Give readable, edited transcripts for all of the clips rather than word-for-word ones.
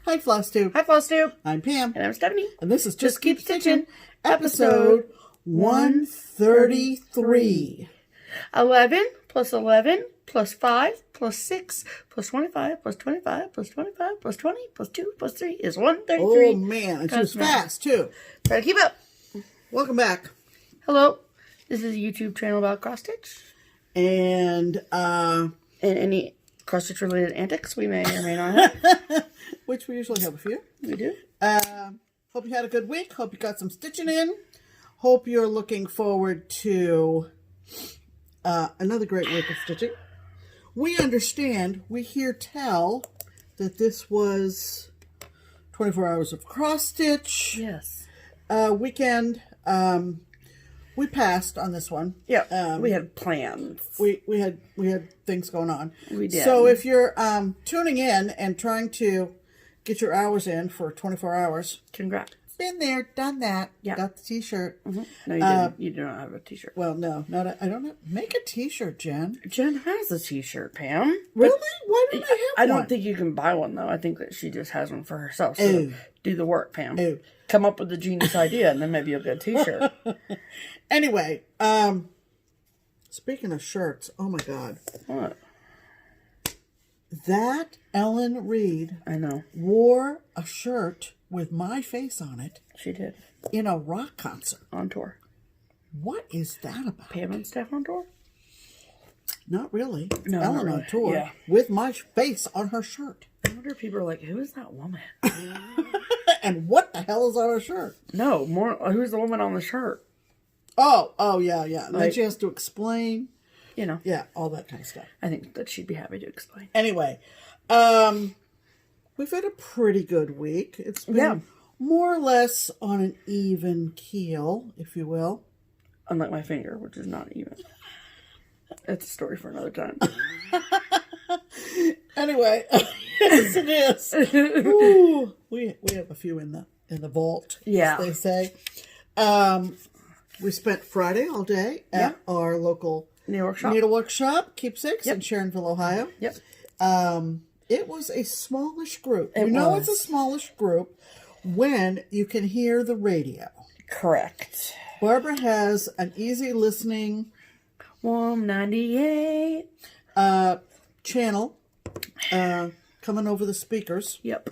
Hi, FlossTube. Hi, FlossTube. I'm Pam. And I'm Stephanie. And this is Just Keep Stitching, episode 133. 11 plus 11 plus 5 plus 6 plus 25 plus 25 plus 25 plus 20 plus 2 plus 3 is 133. Oh, man. It was fast, too. Try to keep up. Welcome back. Hello. This is a YouTube channel about cross-stitch. And any cross-stitch related antics we may or may not have. which we usually have a few. We do. Hope you had a good week. Hope you got some stitching in. Hope you're looking forward to another great week of stitching. We understand, we hear tell that this was 24 hours of cross-stitch. Yes. Weekend. We passed on this one. Yeah, we had plans. We had things going on. We did. So if you're tuning in and trying to get your hours in for 24 hours, congrats. Been there, done that. Yeah. Got the t-shirt. Mm-hmm. No, you didn't. You do not have a t-shirt. Well, no, I don't have. Make a t-shirt, Jen. Jen has a t-shirt, Pam. Really? Why don't I have I one? don't think you can buy one, though. I think that she just has one for herself. So Ew. do the work, Pam. Ew. Come up with a genius idea, and then maybe you'll get a t-shirt. Anyway, speaking of shirts, oh my God. What? That Ellen Reed I know. wore a shirt with my face on it She did. in a rock concert. On tour. What is that about? Pam and Steph on tour? Not really. No, Ellen not really. on tour Yeah. with my face on her shirt. I wonder if people are like, who is that woman? And what the hell is on her shirt? No, more. Who's the woman on the shirt? Oh, yeah. And then Like- she has to explain. You know. Yeah, all that kind of stuff. I think that she'd be happy to explain. Anyway, we've had a pretty good week. It's been more or less on an even keel, if you will. Unlike my finger, which is not even. That's a story for another time. Anyway, yes, it is. Ooh, we have a few in the vault, Yeah. as they say. We spent Friday all day at our local needlework shop, Keepsakes in Sharonville, Ohio. Yep. It was a smallish group. It It's was. a smallish group when you can hear the radio. Correct. Barbara has an easy listening 198. channel coming over the speakers. Yep.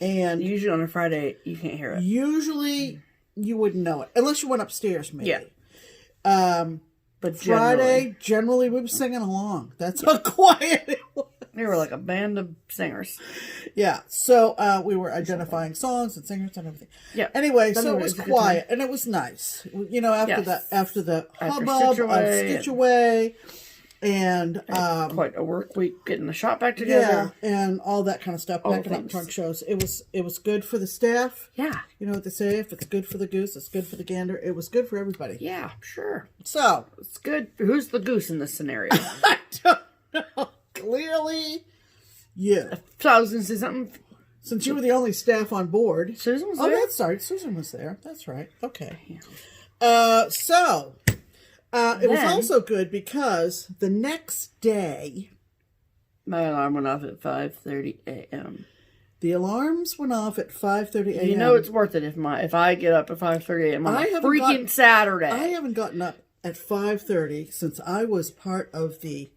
And Usually on a Friday, you can't hear it. usually you wouldn't know it. Unless you went upstairs, maybe. Yeah. But Friday, generally we were singing along. That's how quiet it was. they were like a band of singers. Yeah. So we were identifying songs and singers and everything. Yeah. Anyway, But so anyway, it was it was a good quiet and it was nice. You know, after Yes. the After hubbub Stitch of Away Stitch Away and Quite a work week getting the shop back yeah, together. and all that kind of stuff. All Packing up things. trunk shows. It was good for the staff. Yeah. You know what they say? If it's good for the goose, it's good for the gander. It was good for everybody. Yeah, sure. So It's good. Who's the goose in this scenario? I don't know. Clearly, you. So I was going to say something. Since you were the only staff on board. Susan was Oh, there? that's right. Susan was there. That's right. Okay. Yeah. It was also good because the next day, My alarm went off at 5:30 a.m. the alarms went off at 5:30 a.m. You know it's worth it if I get up at 5:30 a.m. on I a haven't freaking gotten- Saturday. I haven't gotten up at 5:30 since I was part of the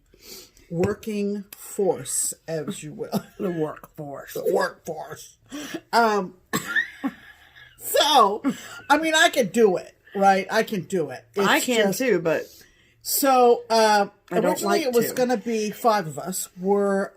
working force, as you will. The workforce. The workforce. So, I mean, I can do it, right? I can do it. I It's can just- too, but So, don't originally like it was to. going to be 5 of us. We're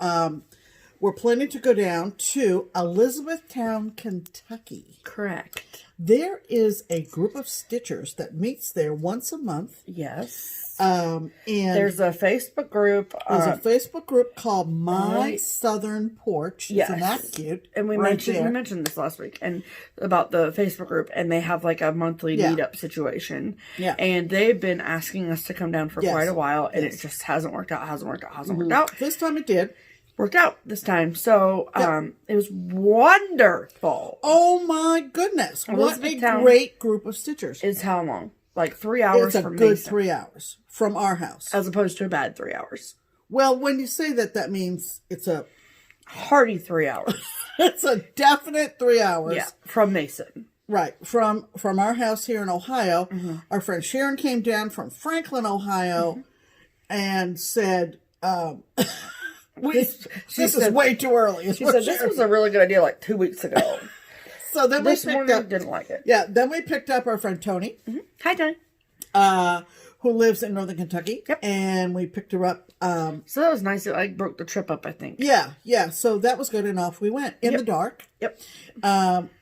planning to go down to Elizabethtown, Kentucky. correct. There is a group of stitchers that meets there once a month. Yes. And There's a Facebook group. there's a Facebook group called My Southern Porch. Yes. Isn't that cute? And we Right mentioned there. this last week and about the Facebook group, and they have like a monthly meetup situation. Yeah. And they've been asking us to come down for Yes. quite a while, and Yes. it just hasn't worked out. Worked out. This time it did. Worked out this time. So it was wonderful. Oh my goodness. What a Elizabethtown great group of stitchers. Is how long? Like 3 hours It's a from good Mason, 3 hours from our house. as opposed to a bad 3 hours. Well, when you say that, that means it's a hearty 3 hours. It's a definite 3 hours. Yeah, from Mason. Right. From our house here in Ohio. Our friend Sharon came down from Franklin, Ohio, and said, this is way too early. She said, this was a really good idea like 2 weeks ago. So then this we picked morning up, didn't like it. Yeah, then we picked up our friend Tony. Hi, Tony. Who lives in Northern Kentucky. Yep. And we picked her up. So that was nice. It like broke the trip up, I think. Yeah. So that was good, and off we went in the dark. Yep.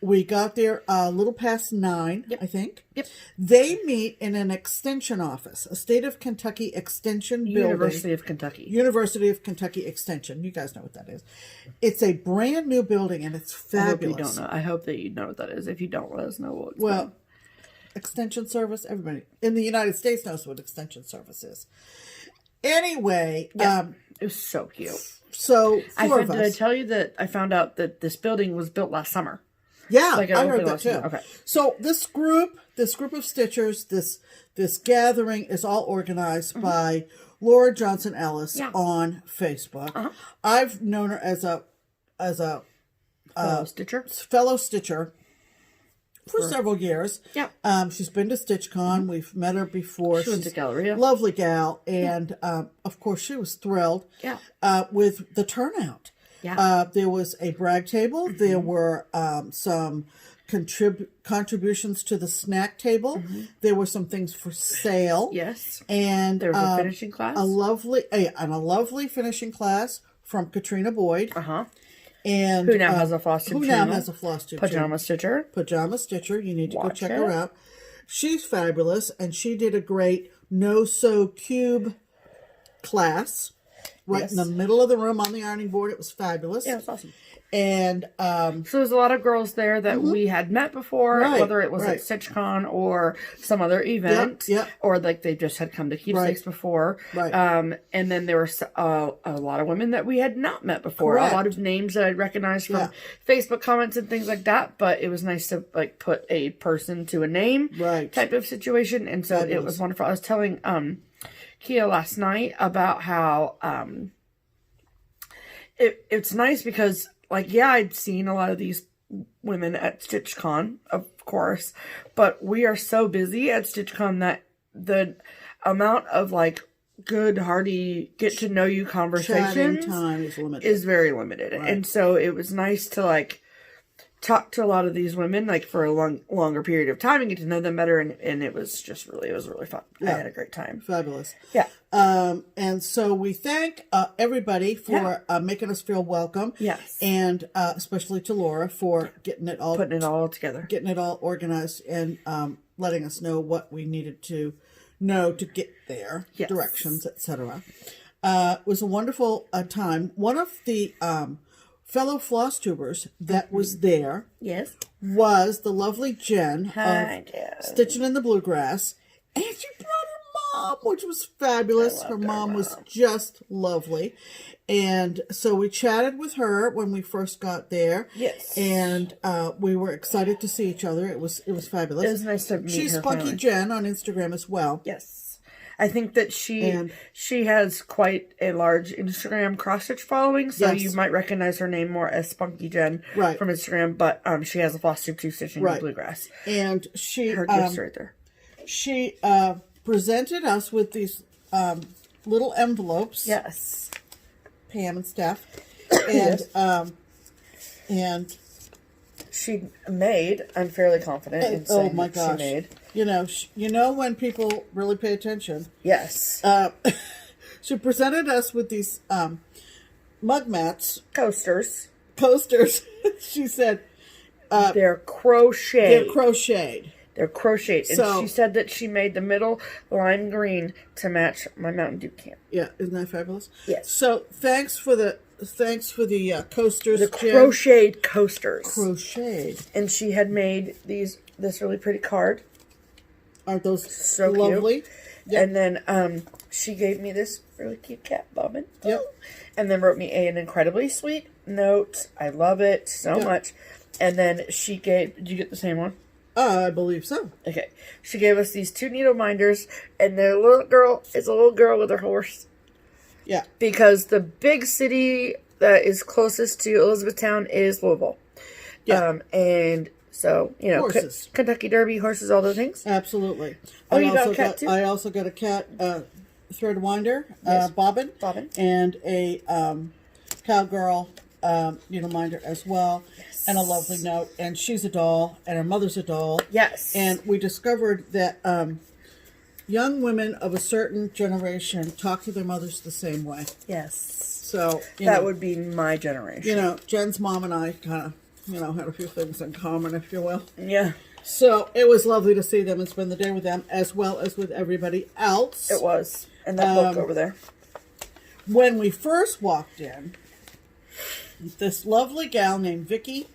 We got there a little past 9, I think. Yep. They meet in an extension office, a state of Kentucky extension building. University of Kentucky. University of Kentucky Extension. You guys know what that is. It's a brand new building, and it's fabulous. I hope you don't know. I hope that you know what that is. If you don't, let us know what it's Well, extension service, everybody in the United States knows what extension service is. Anyway, it was so cute. So four of us. Did I tell you that I found out that this building was built last summer? Yeah, Like I heard that too. Okay. So this group of stitchers, this gathering is all organized by Laura Johnson Ellis on Facebook. I've known her as a fellow stitcher for several years. Yeah. She's been to StitchCon. We've met her before. She went to Galleria. Lovely gal. And, of course, she was thrilled with the turnout. Yeah. There was a brag table. There were some contributions to the snack table. There were some things for sale. Yes. And there was a finishing class. A lovely finishing class from Katrina Boyd. And who now has a FlossTube channel. Pajama Stitcher. Pajama Stitcher. You need to go check it. her out. She's fabulous, and she did a great no-sew cube class right in the middle of the room on the ironing board. It was fabulous. Yeah, it was awesome. And so there's a lot of girls there that we had met before, whether it was at StitchCon or some other event, or like they just had come to Keepsakes before. And then there were a lot of women that we had not met before. A lot of names that I'd recognized from Facebook comments and things like that. But it was nice to like put a person to a name type of situation. And so it was wonderful. I was telling Kia last night about how it's nice because like, I'd seen a lot of these women at StitchCon, of course, but we are so busy at StitchCon that the amount of like good, hearty, get to know you conversations time is very limited. And so it was nice to like talk to a lot of these women like for a longer period of time and get to know them better, and it was really fun. I had a great time. Fabulous. And so we thank everybody for making us feel welcome. Yes. And especially to Laura for putting it all together, getting it all organized, and letting us know what we needed to know to get there, directions, etc. It was a wonderful time. One of the fellow FlossTubers that was there was the lovely Jen of Stitching in the Bluegrass, and she brought her mom, which was fabulous. Her mom was just lovely, and so we chatted with her when we first got there. And we were excited to see each other. It was fabulous. It was nice to meet She's her Spunky family. Jen on Instagram as well. I think that she has quite a large Instagram cross-stitch following, so you might recognize her name more as Spunky Jen from Instagram, but she has a FlossTube 2 stitching in Bluegrass. And her gifts right there. She presented us with these little envelopes. Pam and Steph. And and she made, I'm fairly confident in saying she made. You know when people really pay attention. She presented us with these mug mats. Coasters. She said they're crocheted. They're crocheted. And she said that she made the middle lime green to match my Mountain Dew can. Yeah, isn't that fabulous? Yes. So thanks for the coasters. The crocheted coasters. Crocheted. And she had made this really pretty card. Aren't those so lovely? Yep. And then she gave me this really cute cat bobbin. And then wrote me an incredibly sweet note. I love it so much. And then she gave... Did you get the same one? I believe so. Okay. She gave us these 2 needle minders, and the little girl is a little girl with her horse. Yeah. Because the big city that is closest to Elizabethtown is Louisville. Yeah. And so, you know, Kentucky Derby, horses, all those things. Absolutely. Oh, you got a cat too? I also got a cat thread winder, bobbin, and a cowgirl needle minder as well, and a lovely note. And she's a doll, and her mother's a doll. Yes. And we discovered that young women of a certain generation talk to their mothers the same way. Yes. So that would be my generation. You know, Jen's mom and I kind of, you know, had a few things in common, if you will. Yeah. So it was lovely to see them and spend the day with them, as well as with everybody else. It was. And that book over there. When we first walked in, this lovely gal named Vicky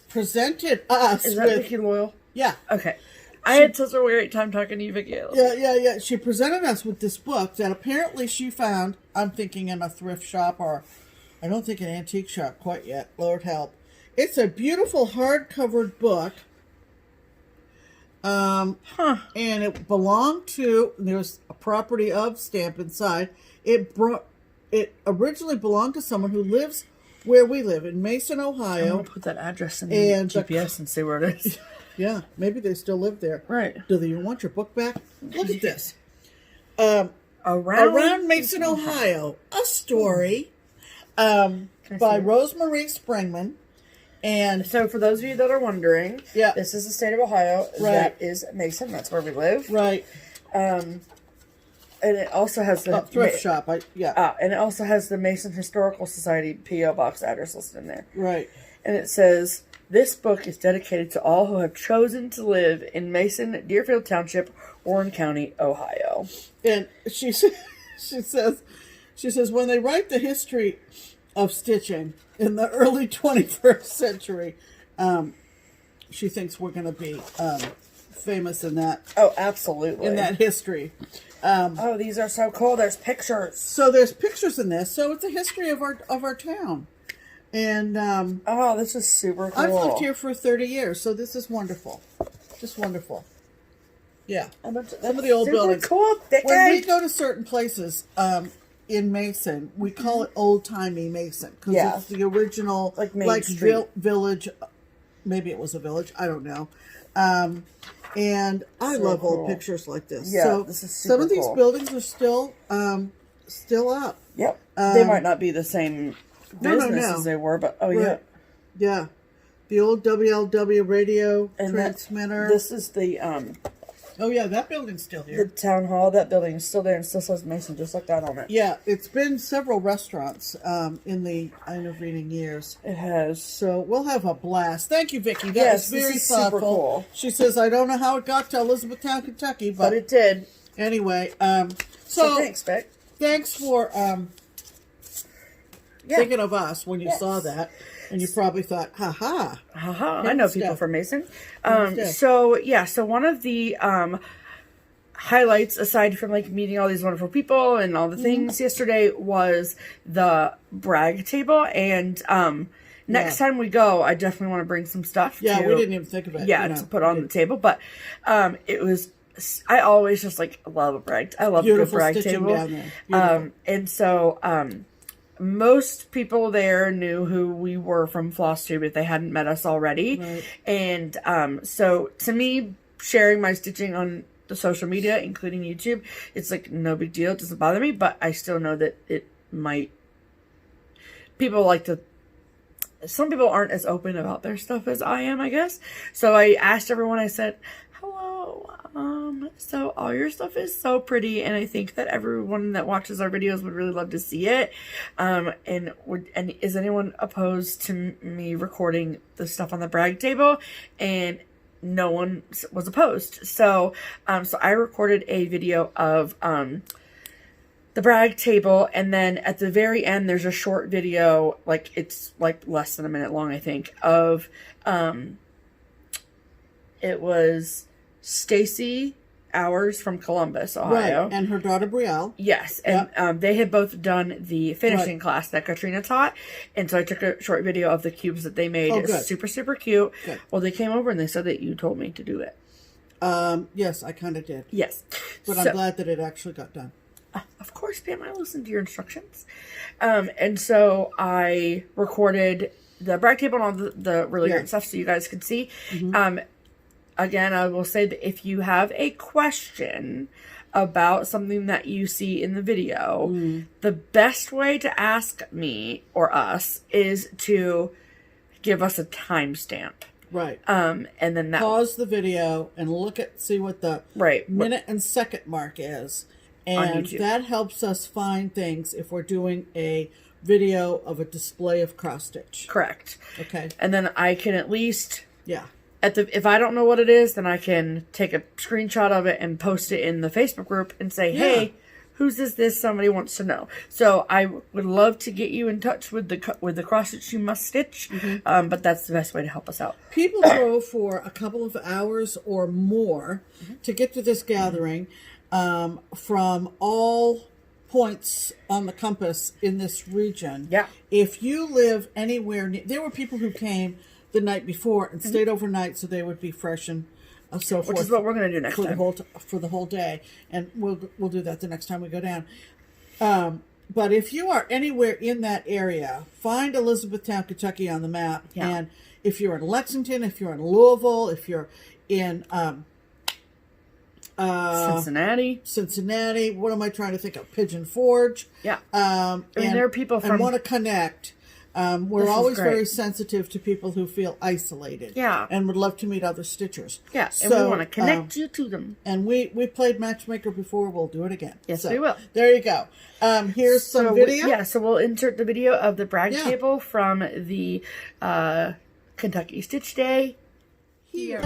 presented us Is that Vicky Loyal? Yeah. Okay. I had such a great time talking to you, Vicky. Yeah. She presented us with this book that apparently she found, I'm thinking in a thrift shop, or I don't think an antique shop quite yet. Lord help. It's a beautiful hardcover book. And it belonged to, there's a property of stamp inside. It originally belonged to someone who lives where we live, in Mason, Ohio. I'm going to put that address in the GPS and see where it is. Yeah, maybe they still live there. Right. Do you want your book back? Look at this. Around Mason, Ohio, a story by Rosemarie Springman. And so for those of you that are wondering, this is the state of Ohio. Right. That is Mason. That's where we live. Right. And it also has the thrift shop. And it also has the Mason Historical Society P.O. Box address listed in there. Right. And it says, this book is dedicated to all who have chosen to live in Mason, Deerfield Township, Warren County, Ohio. And she says, when they write the history of stitching in the early 21st century, she thinks we're going to be famous in that. Oh, absolutely. In that history. Oh, these are so cool. There's pictures. So there's pictures in this. So it's a history of our town. And oh, this is super cool. I've lived here for 30 years, so this is wonderful. Just wonderful. Yeah. Some of the old buildings. Cool. When we go to certain places in Mason, we call it old-timey Mason. Because it's the original, like Main Street. Village. Maybe it was a village. I don't know. And I love old pictures like this. Yeah, so this is super some of these buildings are still up. Yep. They might not be the same business as they were, but yeah, the old WLW radio transmitter. This is the that building's still here. The town hall. That building is still there and still says Mason, just like that on it. Yeah, it's been several restaurants in the intervening years. It has. So we'll have a blast. Thank you, Vicky. That was very thoughtful. Super cool. She says, I don't know how it got to Elizabethtown, Kentucky, but it did. Anyway, so thanks, Vic. Thanks for thinking of us when you saw that. And you probably thought, ha-ha. Ha-ha. I know people from Mason. So one of the highlights, aside from like meeting all these wonderful people and all the things yesterday, was the brag table. And next time we go, I definitely want to bring some stuff. Yeah, we didn't even think of it. To put on the table. But it was... I always just like love a brag. I love a good brag table. Down there. And so most people there knew who we were from FlossTube if they hadn't met us already. Right. And so to me, sharing my stitching on the social media, including YouTube, it's like no big deal. It doesn't bother me, but I still know that it might. People like to. Some people aren't as open about their stuff as I am, I guess. So I asked everyone. I said, "Hello. So all your stuff is so pretty, and I think that everyone that watches our videos would really love to see it. And is anyone opposed to me recording the stuff on the brag table?" And no one was opposed. So I recorded a video of the brag table, and then at the very end there's a short video, like it's like less than a minute long, I think, of it was Stacy Hours from Columbus, Ohio. Right, and her daughter Brielle. Yes, and they had both done the finishing class that Katrina taught, and so I took a short video of the cubes that they made. It's super, super cute. Good. Well, they came over and they said that you told me to do it. Yes, I kind of did. Yes. But I'm glad that it actually got done. of course, Pam, I listened to your instructions. And so I recorded the brag table and all the really great stuff so you guys could see. Again, I will say that if you have a question about something that you see in the video, the best way to ask me or us is to give us a timestamp. Right. And then that pause the video and see what the minute and second mark is. And that helps us find things if we're doing a video of a display of cross stitch. Correct. Okay. And then I can at least if I don't know what it is, then I can take a screenshot of it and post it in the Facebook group and say, hey, whose is this? Somebody wants to know. So I would love to get you in touch with the cross stitch you must stitch, but that's the best way to help us out. People go for a couple of hours or more to get to this gathering from all points on the compass in this region. Yeah. If you live anywhere near, there were people who came the night before and stayed overnight so they would be fresh and so forth. Which is what we're going to do next time. For the whole day. And we'll do that the next time we go down. But if you are anywhere in that area, find Elizabethtown, Kentucky on the map. Yeah. And if you're in Lexington, if you're in Louisville, if you're in Cincinnati, what am I trying to think of? Pigeon Forge. Yeah. I mean, there are people from... and want to connect. We're always very sensitive to people who feel isolated. Yeah. And would love to meet other stitchers. Yeah, and we want to connect you to them. And we played Matchmaker before. We'll do it again. Yes, we will. There you go. Here's some video. So we'll insert the video of the brag table from the Kentucky Stitch Day here.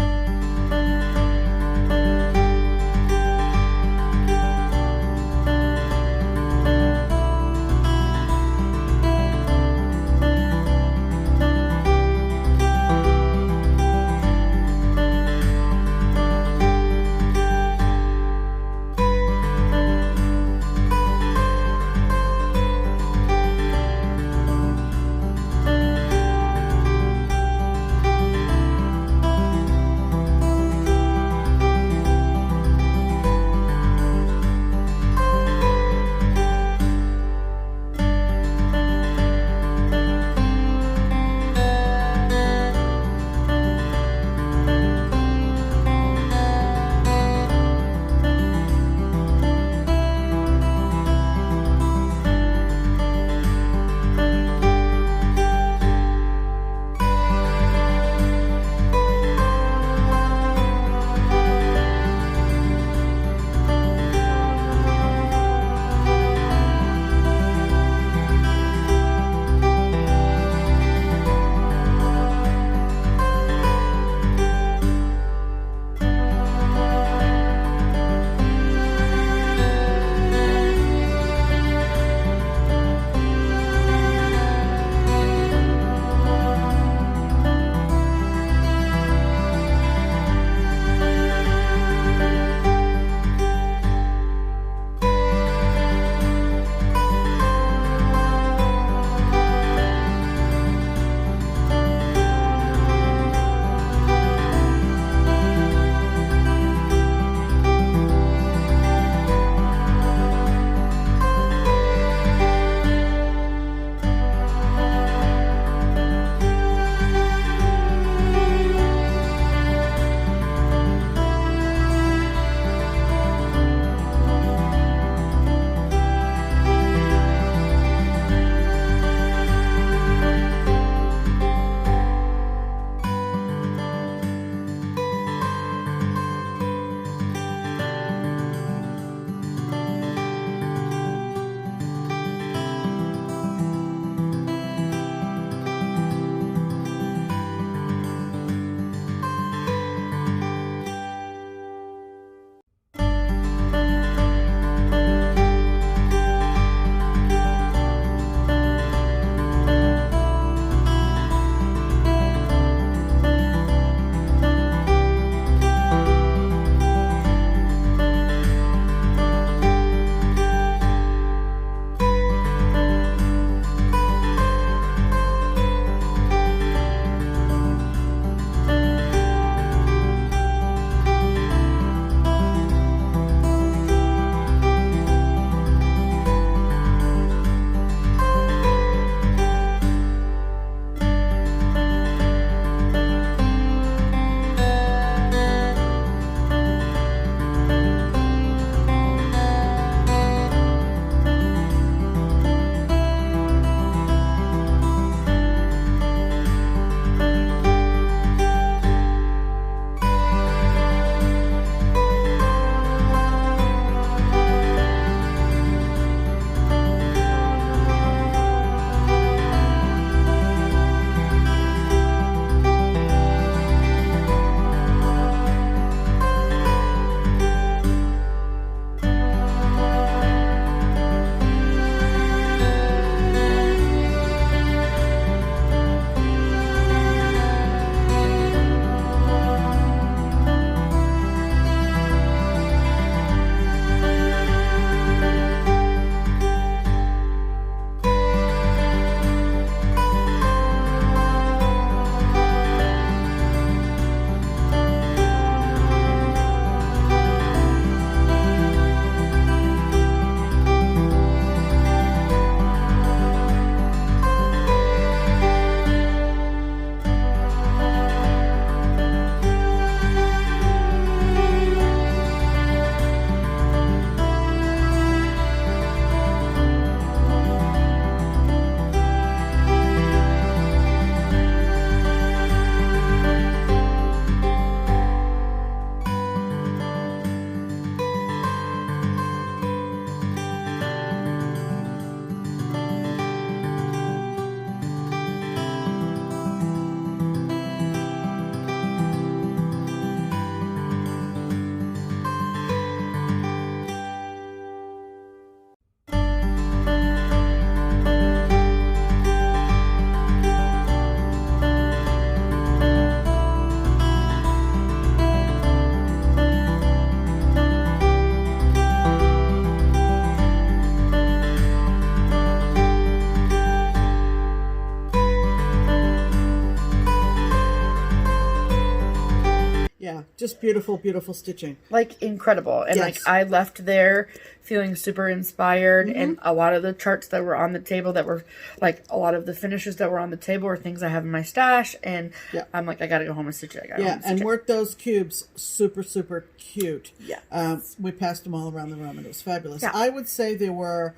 Yeah, just beautiful, beautiful stitching. Like, incredible. And, like, I left there feeling super inspired. And a lot of the charts that were on the table that were, like, a lot of the finishes that were on the table are things I have in my stash. And I'm like, I got to go home and stitch it. And work those cubes super, super cute. Yeah. We passed them all around the room, and it was fabulous. Yeah. I would say there were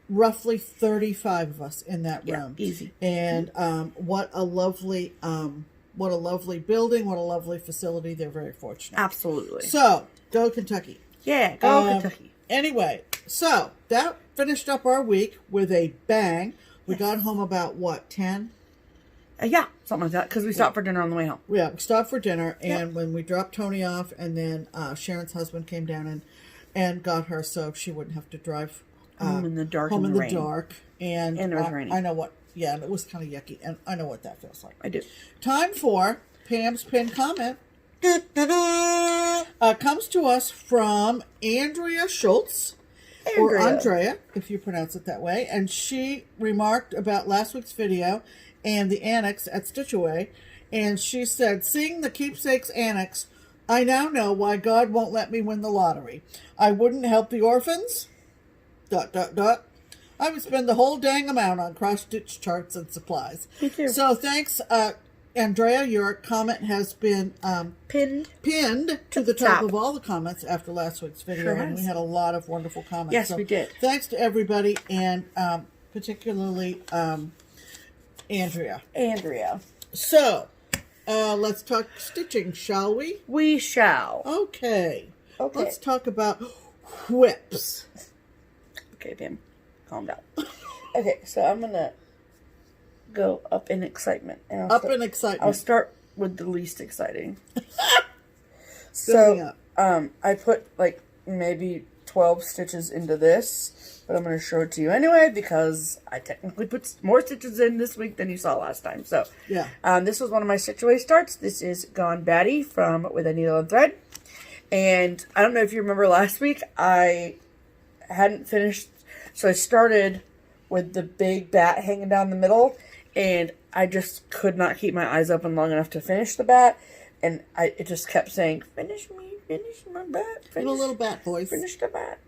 roughly 35 of us in that room. Easy. And what a lovely building, what a lovely facility. They're very fortunate. Absolutely. So, go Kentucky. Yeah, go Kentucky. Anyway, so that finished up our week with a bang. We got home about, what, 10? Yeah, something like that, because we stopped for dinner on the way home. Yeah, we stopped for dinner, and when we dropped Tony off, and then Sharon's husband came down and got her so she wouldn't have to drive home in the dark. And it was raining. I know what, and it was kind of yucky, and I know what that feels like. I do. Time for Pam's pinned comment. Comes to us from Andrea Schultz, or Andrea, if you pronounce it that way, and she remarked about last week's video and the annex at Stitch Away, and she said, seeing the Keepsakes annex, I now know why God won't let me win the lottery. I wouldn't help the orphans, ... I would spend the whole dang amount on cross-stitch charts and supplies. Me too. So thanks, Andrea. Your comment has been pinned to the top of all the comments after last week's video, and we had a lot of wonderful comments. Yes, so we did. Thanks to everybody, and particularly Andrea. So, let's talk stitching, shall we? We shall. Okay. Let's talk about whips. Okay, Pam, calm down. Okay, so I'm gonna go up in excitement. And I'll start with the least exciting. So, I put like maybe 12 stitches into this, but I'm going to show it to you anyway because I technically put more stitches in this week than you saw last time. So, this was one of my Stitch Away starts. This is Gone Batty from With a Needle and Thread. And I don't know if you remember last week, I hadn't finished, so I started with the big bat hanging down the middle, and I just could not keep my eyes open long enough to finish the bat, and it just kept saying, finish my bat, finish, little bat voice, finish the bat,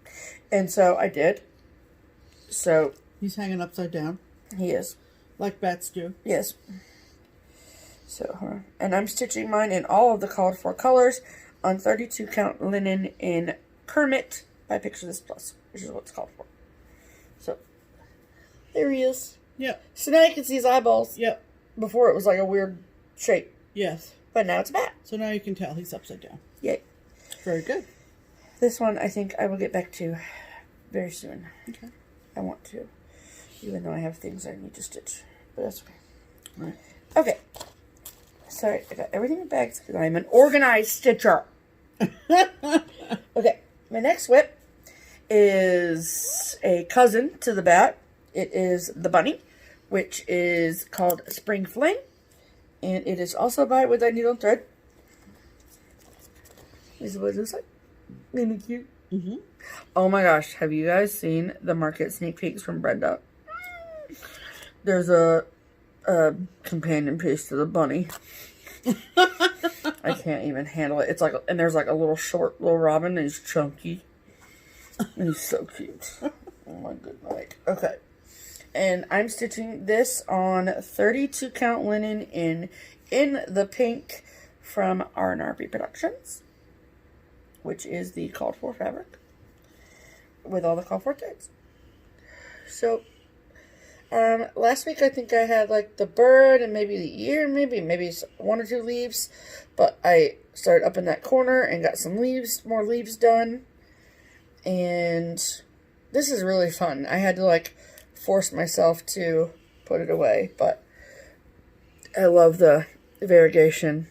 and so I did. So he's hanging upside down. He is, like bats do. Yes. So, and I'm stitching mine in all of the called for colors on 32 count linen in Kermit by Picture This Plus, which is what it's called for. So there he is. Yep. So now you can see his eyeballs. Yep. Before it was like a weird shape. Yes. But now it's a bat. So now you can tell he's upside down. Yay. Very good. This one I think I will get back to very soon. Okay. I want to. Even though I have things I need to stitch. But that's okay. All right. Okay. Sorry, I got everything in bags because I'm an organized stitcher. Okay. My next whip is a cousin to the bat. It is the bunny, which is called Spring Fling, and it is also by With a Needle and Thread. This is what it looks like. Really cute. Mm-hmm. Oh my gosh, have you guys seen the market sneak peeks from Brenda? There's a companion piece to the bunny. I can't even handle it. It's like, and there's like a little short little robin, and he's chunky, and he's so cute. Oh my good night. Okay. And I'm stitching this on 32 count linen in the pink from R&RB Productions, which is the called for fabric with all the called for tags. So, last week I think I had like the bird and maybe the ear, maybe one or two leaves, but I started up in that corner and got some more leaves done, and this is really fun. I had to like force myself to put it away, but I love the variegation.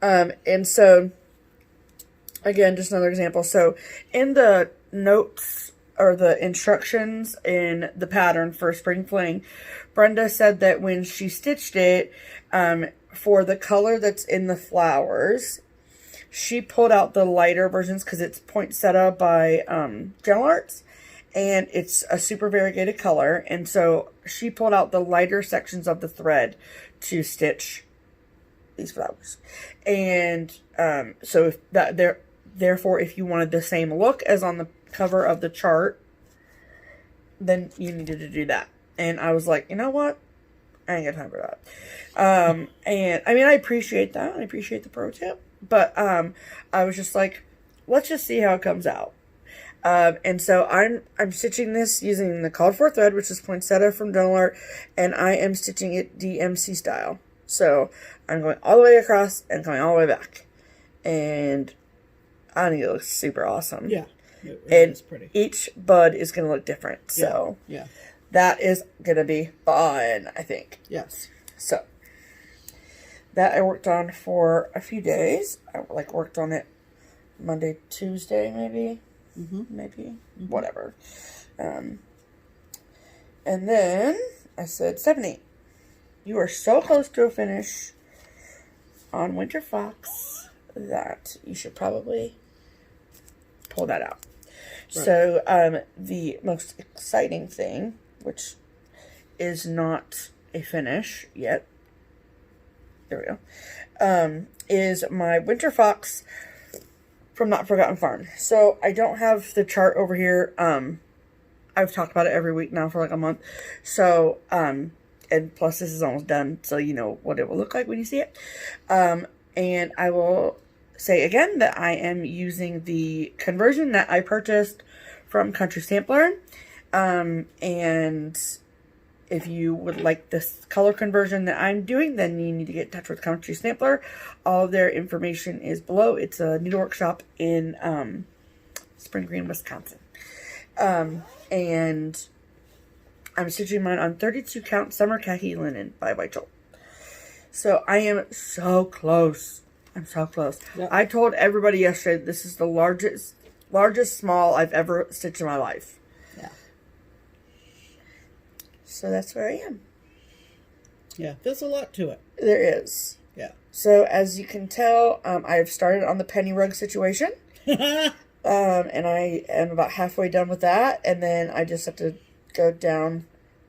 And so, again, just another example. So, in the notes or the instructions in the pattern for Spring Fling, Brenda said that when she stitched it, for the color that's in the flowers, she pulled out the lighter versions because it's Poinsettia by Gentle Arts, and it's a super variegated color, and so she pulled out the lighter sections of the thread to stitch these flowers. And so if that therefore, if you wanted the same look as on the cover of the chart, then you needed to do that. And I was like, you know what? I ain't got time for that. And I mean, I appreciate that. I appreciate the pro tip. But I was just like, let's just see how it comes out. And so I'm stitching this using the called for thread, which is poinsettia from Journal Art, and I am stitching it DMC style. So I'm going all the way across and coming all the way back. And I think it looks super awesome. Yeah. It really is pretty. Each bud is going to look different. So yeah. That is going to be fun, I think. Yes. So that I worked on for a few days. I worked on it Monday, Tuesday, maybe. Whatever. And then I said, Stephanie, you are so close to a finish on Winter Fox that you should probably pull that out. Right. So the most exciting thing, which is not a finish yet, there we go, is my Winter Fox from Not Forgotten Farm. So I don't have the chart over here. I've talked about it every week now for like a month. So, and plus this is almost done, so you know what it will look like when you see it. And I will say again that I am using the conversion that I purchased from Country Sampler. And if you would like this color conversion that I'm doing, then you need to get in touch with Country Sampler. All of their information is below. It's a needle workshop in Spring Green, Wisconsin. And I'm stitching mine on 32 count summer khaki linen by Weichel. So I am so close. I'm so close. Yep. I told everybody yesterday this is the largest small I've ever stitched in my life. Yeah. So that's where I am. Yeah, there's a lot to it. There is. Yeah. So as you can tell, I have started on the penny rug situation. And I am about halfway done with that. And then I just have to go down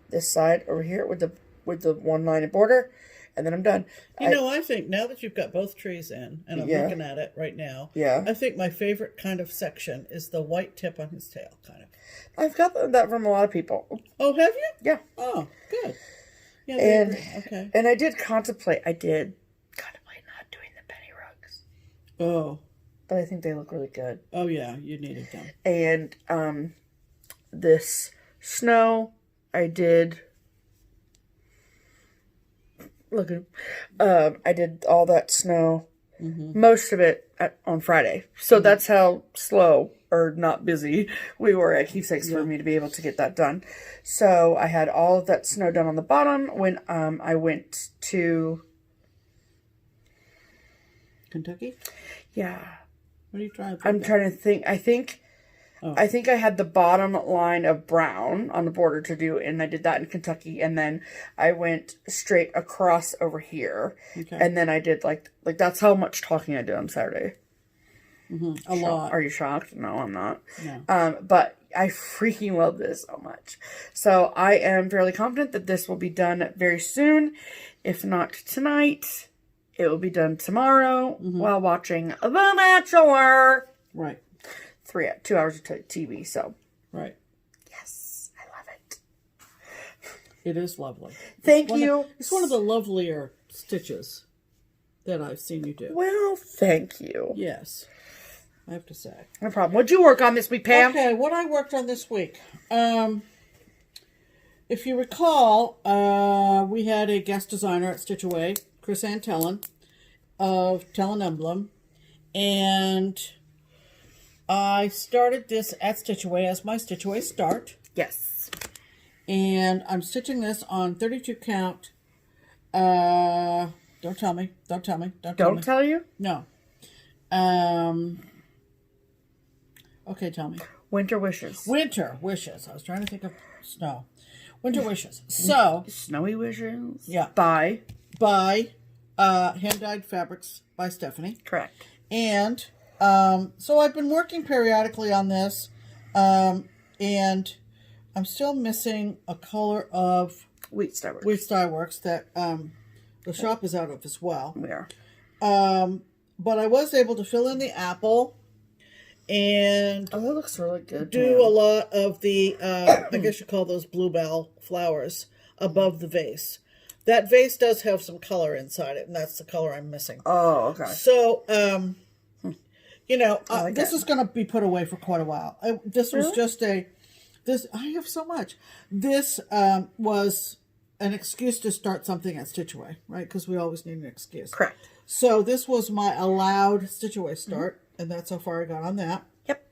this side over here with the one line of border. And then I'm done. I think now that you've got both trees in, and I'm looking at it right now, I think my favorite kind of section is the white tip on his tail, kind of. I've got that from a lot of people. Oh, have you? Yeah. Oh, good. Yeah, okay. And I did contemplate not doing the penny rugs. Oh. But I think they look really good. Oh, yeah, you needed them. And this snow, I did... Look at I did all that snow, most of it on Friday. So that's how slow or not busy we were at Keepsakes for me to be able to get that done. So I had all of that snow done on the bottom when I went to Kentucky. Yeah. What are you trying to? I'm trying to think. I think I had the bottom line of brown on the border to do, and I did that in Kentucky, and then I went straight across over here, and then I did like that's how much talking I did on Saturday. A lot. Are you shocked? No, I'm not. No. But I freaking love this so much. So I am fairly confident that this will be done very soon. If not tonight, it will be done tomorrow while watching The Bachelor. Right. 2 hours of TV, so. Right. Yes, I love it. It is lovely. Thank you. It's one of the lovelier stitches that I've seen you do. Well, thank you. Yes, I have to say. No problem. What'd you work on this week, Pam? Okay, what I worked on this week. If you recall, we had a guest designer at Stitch Away, Chris Antellin of Tellin Emblem, and I started this at Stitch Away as my Stitch Away start. Yes. And I'm stitching this on 32 count. Don't tell me. Don't tell me. Don't tell you? No. Okay, tell me. Winter Wishes. Winter Wishes. I was trying to think of snow. Winter Wishes. So. Snowy Wishes? Yeah. By Hand-Dyed Fabrics by Stephanie. Correct. And so I've been working periodically on this, and I'm still missing a color of Wheat Star Works. Wheat Star Works that The shop is out of as well. We are. But I was able to fill in the apple and that looks really good. Do a lot of the, I guess you call those bluebell flowers above the vase. That vase does have some color inside it, and that's the color I'm missing. Oh, okay. So, you know, this is going to be put away for quite a while. This was just I have so much. This was an excuse to start something at Stitch Away, right? Because we always need an excuse. Correct. So this was my allowed Stitch Away start, and that's how far I got on that. Yep.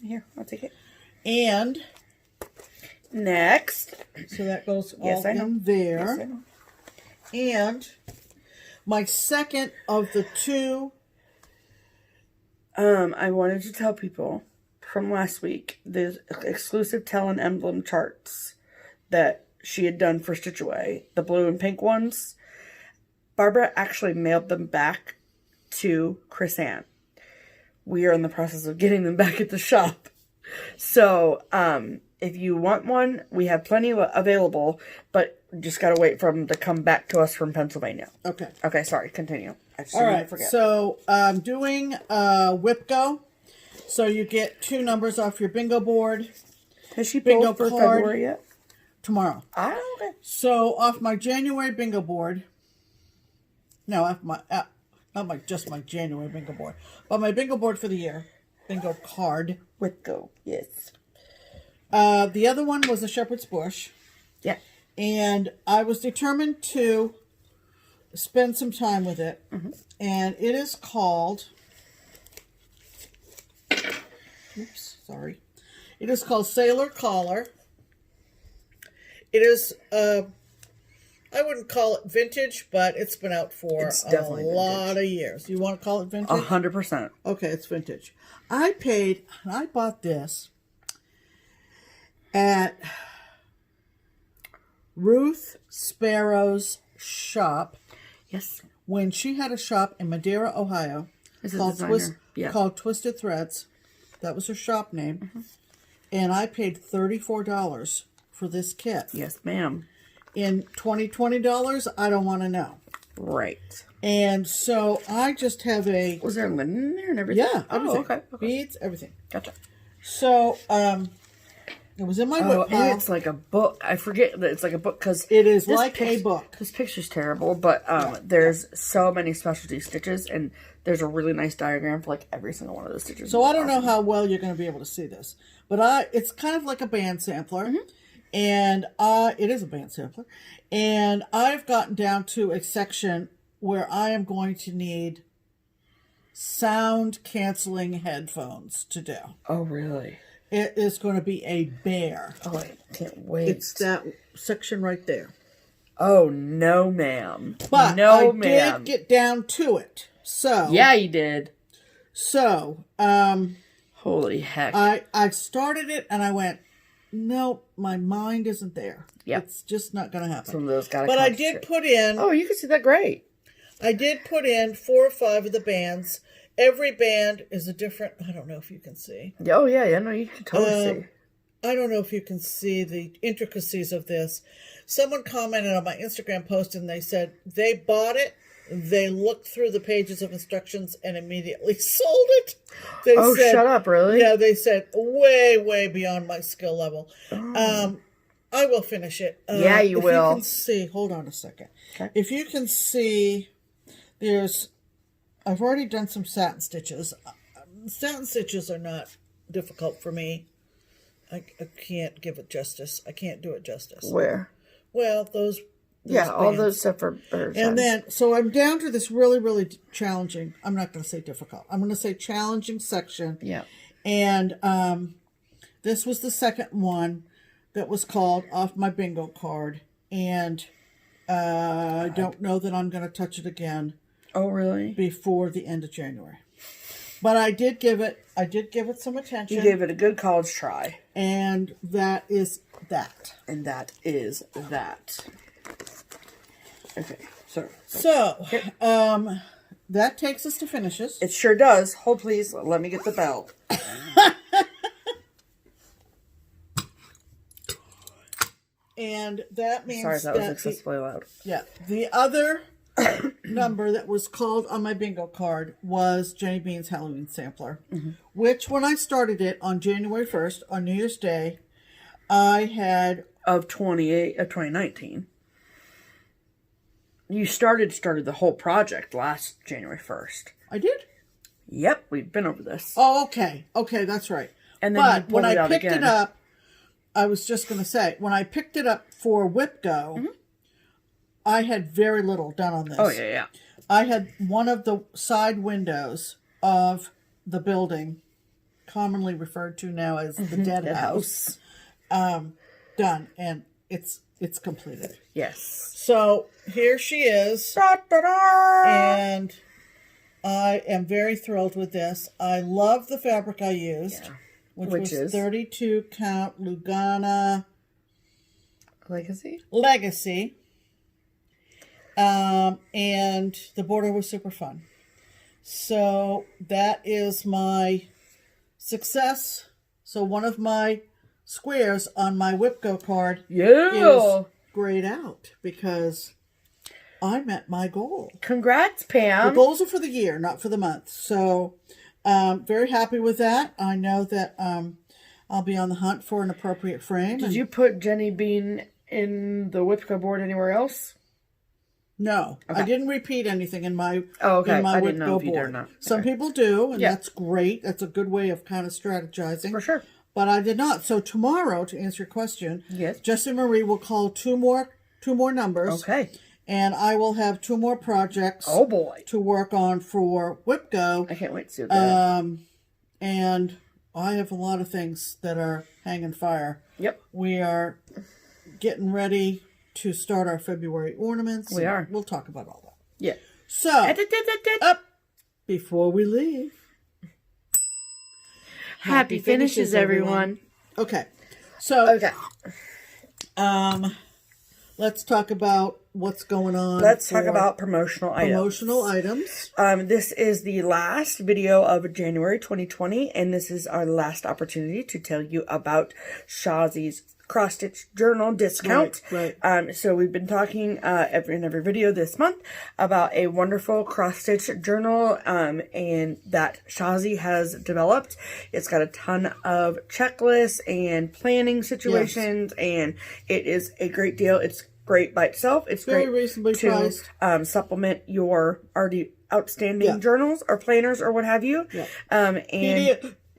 Here, I'll take it. And next. So that goes all in there. Yes, I know. And my second of the two. I wanted to tell people from last week, the exclusive Tell and Emblem charts that she had done for Stitch Away, the blue and pink ones. Barbara actually mailed them back to Chris Ann. We are in the process of getting them back at the shop. So, if you want one, we have plenty available, but just got to wait for them to come back to us from Pennsylvania. Okay. Okay, sorry, continue. I just All right, forget. so I'm doing Whip Go. So you get 2 numbers off your bingo board. Has she pulled for February yet? Tomorrow. Ah, okay. So off my January bingo board, no, off my, not just my January bingo board, but my bingo board for the year, bingo card. Whip Go, yes. The other one was a shepherd's bush. Yeah. And I was determined to spend some time with it. Mm-hmm. And it is called, oops, sorry. It is called Sailor Collar. It is, I wouldn't call it vintage, but it's been out for a lot of years. You want to call it vintage? 100%. Okay, it's vintage. I bought this at Ruth Sparrow's shop. Yes. When she had a shop in Madeira, Ohio, called Twisted Threads. That was her shop name. Mm-hmm. And I paid $34 for this kit. Yes, ma'am. In $20, I don't want to know. Right. And so I just have a... Was there linen in there and everything? Yeah, everything. Oh, okay. Beads, everything. Gotcha. So, it was in my whip pile. And it's like a book. I forget that it's like a book because... It is like a book. This picture's terrible, but there's so many specialty stitches, and there's a really nice diagram for like every single one of the stitches. So I don't know how well you're going to be able to see this, but it's kind of like a band sampler. Mm-hmm. And it is a band sampler. And I've gotten down to a section where I am going to need sound canceling headphones to do. Oh, really? It is going to be a bear. Oh, I can't wait. It's that section right there. Oh, no, ma'am. But no, I did get down to it. So. Yeah, you did. So. Holy heck. I started it and I went, nope, my mind isn't there. Yep. It's just not going to happen. Some of those got to But I did put in... Oh, you can see that great. I did put in 4 or 5 of the bands. Every band is a different... I don't know if you can see. Oh, yeah, no, you can totally see. I don't know if you can see the intricacies of this. Someone commented on my Instagram post and they said they bought it, they looked through the pages of instructions and immediately sold it. They said, shut up, really? Yeah, they said, way, way beyond my skill level. Oh. I will finish it. Yeah, you will. If you can see, hold on a second. Okay. If you can see, I've already done some satin stitches. Satin stitches are not difficult for me. I can't give it justice. I can't do it justice. Where? Well, those yeah, all those stuff are better. And then, so I'm down to this really, really challenging, I'm not going to say difficult, I'm going to say challenging section. Yeah. And this was the second one that was called Off My Bingo Card. And I don't know that I'm going to touch it again. Oh, really? Before the end of January. But I did give it some attention. You gave it a good college try. And that is that. And that is that. Okay, so that takes us to finishes. It sure does. Hold, please. Let me get the bell. And that means sorry, that was excessively loud. Yeah, the other number that was called on my bingo card was Jenny Bean's Halloween Sampler, which when I started it on January 1st, on New Year's Day, I had... Of 2019. You started the whole project last January 1st. I did? Yep, we've been over this. Oh, okay. Okay, that's right. And then but when I picked it up, I was just going to say, when I picked it up for WhipGo, I had very little done on this. Oh, yeah. I had one of the side windows of the building, commonly referred to now as the dead house, done, and it's completed. Yes. So here she is, and I am very thrilled with this. I love the fabric I used, which was 32 count Lugana Legacy. And the border was super fun. So that is my success. So one of my squares on my WhipGo card is grayed out because I met my goal. Congrats, Pam. The goals are for the year, not for the month. So very happy with that. I know that I'll be on the hunt for an appropriate frame. Did you put Jenny Bean in the WhipGo board anywhere else? No, I didn't repeat anything in my WhipGo board. Okay. Some people do, and that's great. That's a good way of kind of strategizing. For sure. But I did not. So tomorrow, to answer your question, Jesse Marie will call two more numbers. Okay. And I will have 2 more projects. Oh boy. To work on for WhipGo. I can't wait to see that. And I have a lot of things that are hanging fire. Yep. We are getting ready to start our February ornaments. We are. We'll talk about all that. Yeah. So, before we leave. Happy finishes, everyone. Okay. So, let's talk about what's going on. Let's talk about promotional items. Promotional items. This is the last video of January 2020, and this is our last opportunity to tell you about Shazzy's cross-stitch journal discount. Right. So we've been talking in every video this month about a wonderful cross-stitch journal and that Shazzy has developed. It's got a ton of checklists and planning situations, and it is a great deal. It's great by itself. It's very great reasonably priced. Supplement your already outstanding journals or planners or what have you. Yeah. And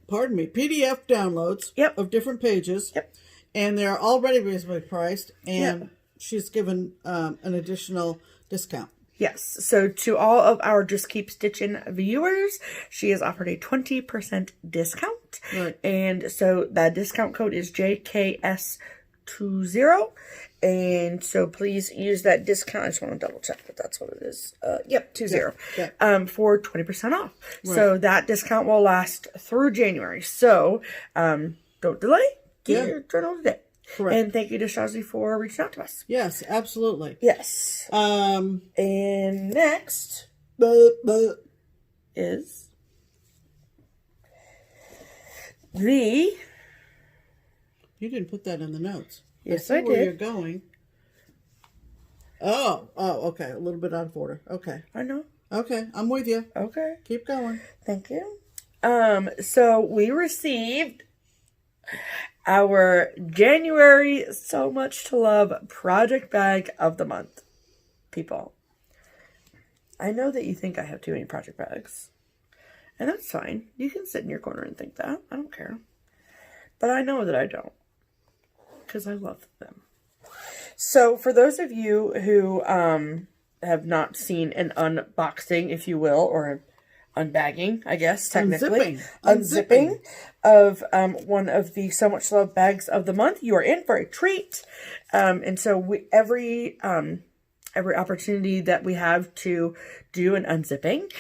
PDF downloads of different pages. Yep. And they're already reasonably priced, and she's given an additional discount. Yes. So to all of our Just Keep Stitchin viewers, she has offered a 20% discount. Right. And so that discount code is JKS20. And so please use that discount. I just want to double check that that's what it is. 20. For 20% off. Right. So that discount will last through January. So don't delay. Get your journal today. Correct. And thank you to Shazzy for reaching out to us. Yes, absolutely. Yes. And next is the... You didn't put that in the notes. Yes, I did. Where you're going. Oh, okay. A little bit out of order. Okay. I know. Okay, I'm with you. Okay. Keep going. Thank you. So we received our January SewMuch2Luv Project Bag of the Month. People, I know that you think I have too many project bags. And that's fine. You can sit in your corner and think that. I don't care. But I know that I don't. Because I love them. So for those of you who have not seen an unboxing, if you will, or unbagging, I guess, technically. Unzipping of one of the SewMuch2Luv bags of the month. You are in for a treat. And so every opportunity that we have to do an unzipping,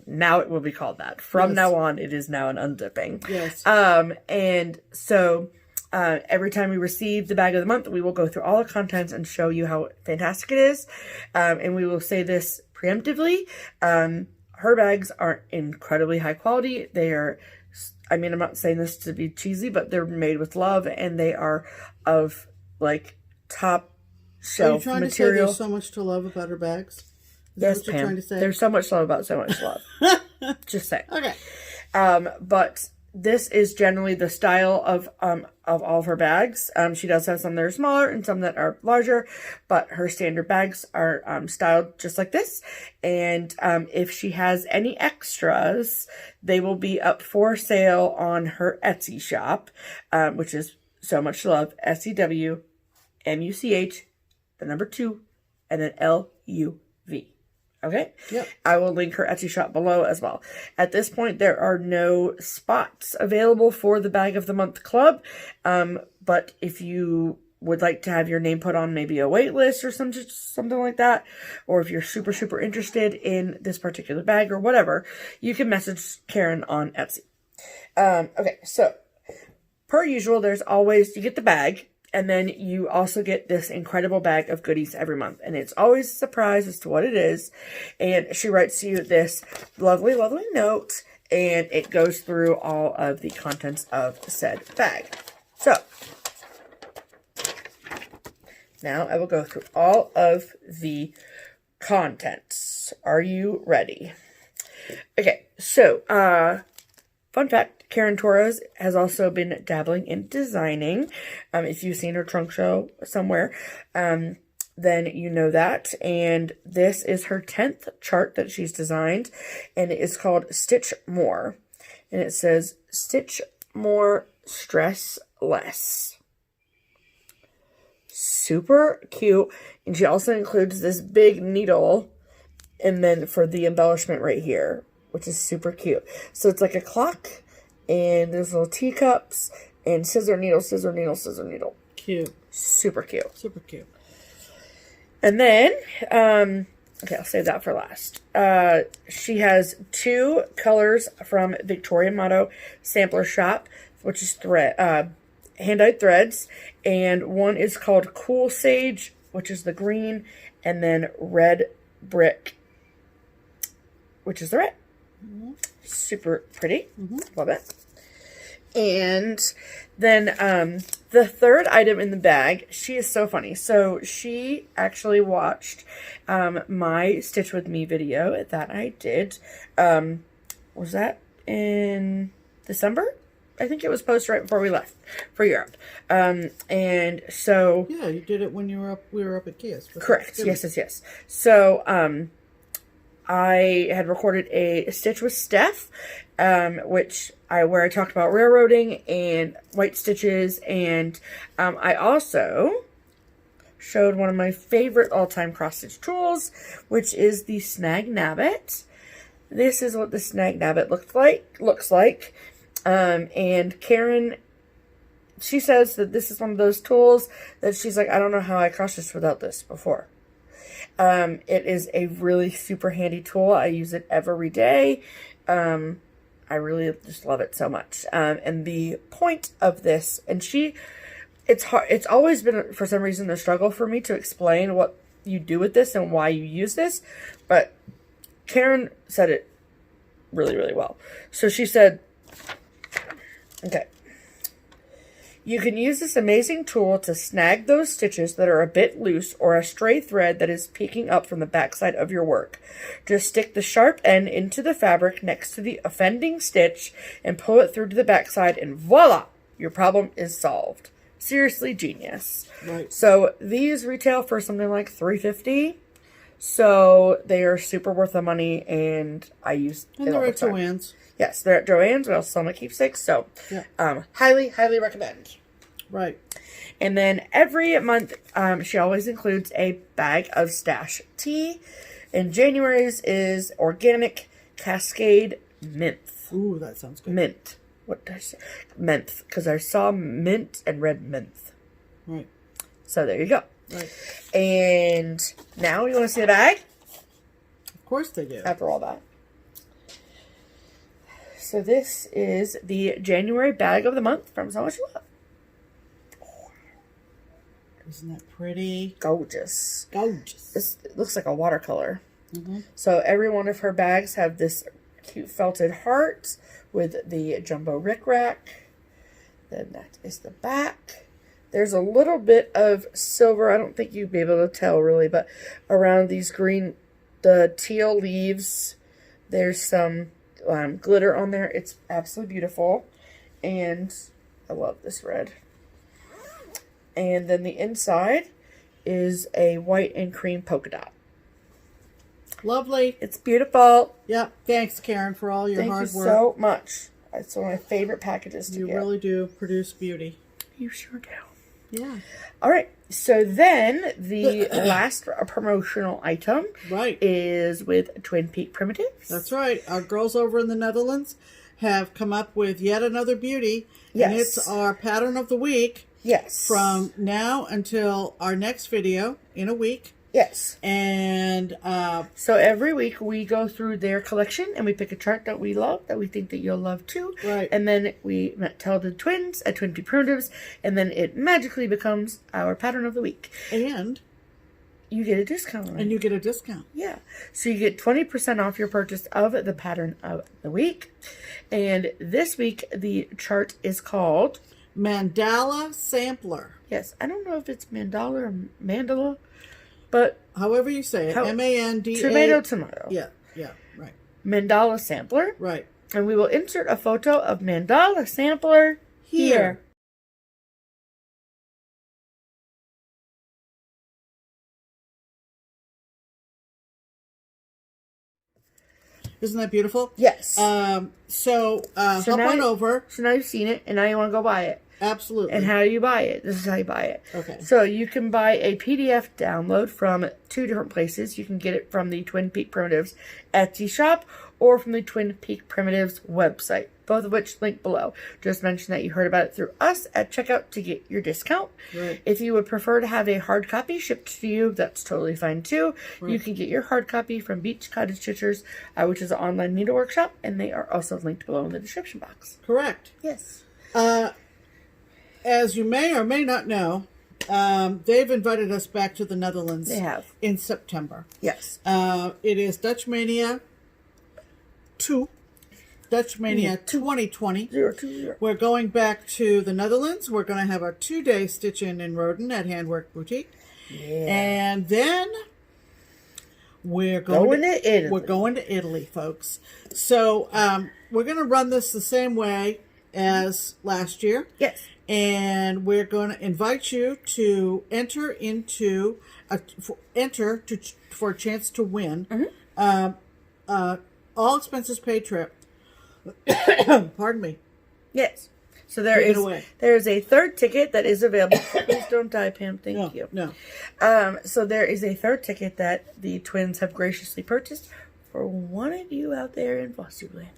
now it will be called that. From now on, it is now an unzipping. Yes. And so every time we receive the bag of the month, we will go through all the contents and show you how fantastic it is. And we will say this preemptively. Her bags are incredibly high quality. They are, I mean, I'm not saying this to be cheesy, but they're made with love, and they are of, like, top shelf material. Are you trying to say there's so much to love about her bags? Yes, Pam. Trying to say? There's so much love about so much love. Just saying. Okay. But this is generally the style of all of her bags. She does have some that are smaller and some that are larger, but her standard bags are styled just like this. And if she has any extras, they will be up for sale on her Etsy shop, which is SewMuch2Luv, SewMuch, the number 2, and then LUV. Okay? Yep. I will link her Etsy shop below as well. At this point, there are no spots available for the Bag of the Month Club. But if you would like to have your name put on maybe a wait list or something like that, or if you're super, super interested in this particular bag or whatever, you can message Karen on Etsy. Okay, so per usual, there's always, you get the bag, and then you also get this incredible bag of goodies every month. And it's always a surprise as to what it is. And she writes you this lovely, lovely note. And it goes through all of the contents of said bag. So, now I will go through all of the contents. Are you ready? Okay, so, fun fact. Karen Torres has also been dabbling in designing. If you've seen her trunk show somewhere, then you know that. And this is her 10th chart that she's designed. And it is called Stitch More. And it says, Stitch More, Stress Less. Super cute. And she also includes this big needle. And then for the embellishment right here, which is super cute. So it's like a clock. And there's little teacups and scissor needle, scissor needle, scissor needle. Cute. Super cute. Super cute. And then, okay, I'll save that for last. She has 2 colors from Victoria Motto Sampler Shop, which is hand-dyed threads. And one is called Cool Sage, which is the green, and then Red Brick, which is the red. Mm-hmm. Super pretty. Mm-hmm. Love it. And then the third item in the bag, she is so funny. So she actually watched my Stitch With Me video that I did. Was that in December? I think it was posted right before we left for Europe. And so... Yeah, you did it when you were up. We were up at Kia's. Correct. Yes. So, I had recorded a Stitch with Steph, where I talked about railroading and white stitches, and I also showed one of my favorite all-time cross-stitch tools, which is the Snag Nabbit. This is what the Snag Nabbit looks like. And Karen, she says that this is one of those tools that she's like, I don't know how I cross-stitched without this before. It is a really super handy tool. I use it every day. I really just love it so much. And the point of this, and it's hard. It's always been, for some reason, a struggle for me to explain what you do with this and why you use this. But Karen said it really, really well. So she said, okay. You can use this amazing tool to snag those stitches that are a bit loose or a stray thread that is peeking up from the backside of your work. Just stick the sharp end into the fabric next to the offending stitch and pull it through to the backside, and voila! Your problem is solved. Seriously genius. Right. So these retail for something like $3.50. So they are super worth the money, and I use and they're at Joann's. Yes, they're at Joann's. We also sell my Keepsakes. So, yeah. Highly, highly recommend. Right. And then every month, she always includes a bag of stash tea. And January's is organic Cascade Mint. Ooh, that sounds good. Mint. What did I say? Mint. Because I saw mint and red mint. Right. So there you go. Right. And now you want to see the bag? Of course they do. After all that. So this is the January bag of the month from SewMuch2Luv. Isn't that pretty? Gorgeous. Gorgeous. It looks like a watercolor. Mm-hmm. So every one of her bags have this cute felted heart with the jumbo rickrack. Then that is the back. There's a little bit of silver. I don't think you'd be able to tell really, but around these green the teal leaves. There's some glitter on there. It's absolutely beautiful. And I love this red. And then the inside is a white and cream polka dot. Lovely. It's beautiful. Yep. Thanks, Karen, for all your hard work. Thank you so much. It's one of my favorite packages to get. You really do produce beauty. You sure do. Yeah. All right. So then the last promotional item is with Twin Peak Primitives. That's right. Our girls over in the Netherlands have come up with yet another beauty. Yes. And it's our pattern of the week. Yes. From now until our next video in a week. Yes. And so every week we go through their collection and we pick a chart that we love, that we think that you'll love too. Right. And then we tell the twins at Twin Peak Primitives, and then it magically becomes our pattern of the week. And you get a discount. And you get a discount. Yeah. So you get 20% off your purchase of the pattern of the week. And this week the chart is called Mandala Sampler. Yes. I don't know if it's Mandala or Mandala. But however you say it, M-A-N-D-A. Tomato. Yeah, right. Mandala Sampler. Right. And we will insert a photo of Mandala Sampler here. Isn't that beautiful? Yes. So hop on over. So now you've seen it, and now you want to go buy it. Absolutely. And how do you buy it? This is how you buy it. Okay. So you can buy a PDF download from 2 different places. You can get it from the Twin Peak Primitives Etsy shop or from the Twin Peak Primitives website, both of which link below. Just mention that you heard about it through us at checkout to get your discount. Right. If you would prefer to have a hard copy shipped to you, that's totally fine too. Right. You can get your hard copy from Beach Cottage Stitchers, which is an online needlework shop, and they are also linked below in the description box. Correct. Yes. As you may or may not know, they've invited us back to the Netherlands. They have. In September. Yes. It is Dutch Mania 2. Dutch Mania 2020. 020. We're going back to the Netherlands. We're going to have our 2-day stitch-in Roden at Handwork Boutique. Yeah. And then we're going to Italy. We're going to Italy, folks. So we're going to run this the same way as last year. Yes. And we're going to invite you to enter for a chance to win all expenses paid trip. Pardon me. Yes. So there's a third ticket that is available. Please don't die, Pam. Thank you. No. So there is a third ticket that the twins have graciously purchased for one of you out there in FlossTube land.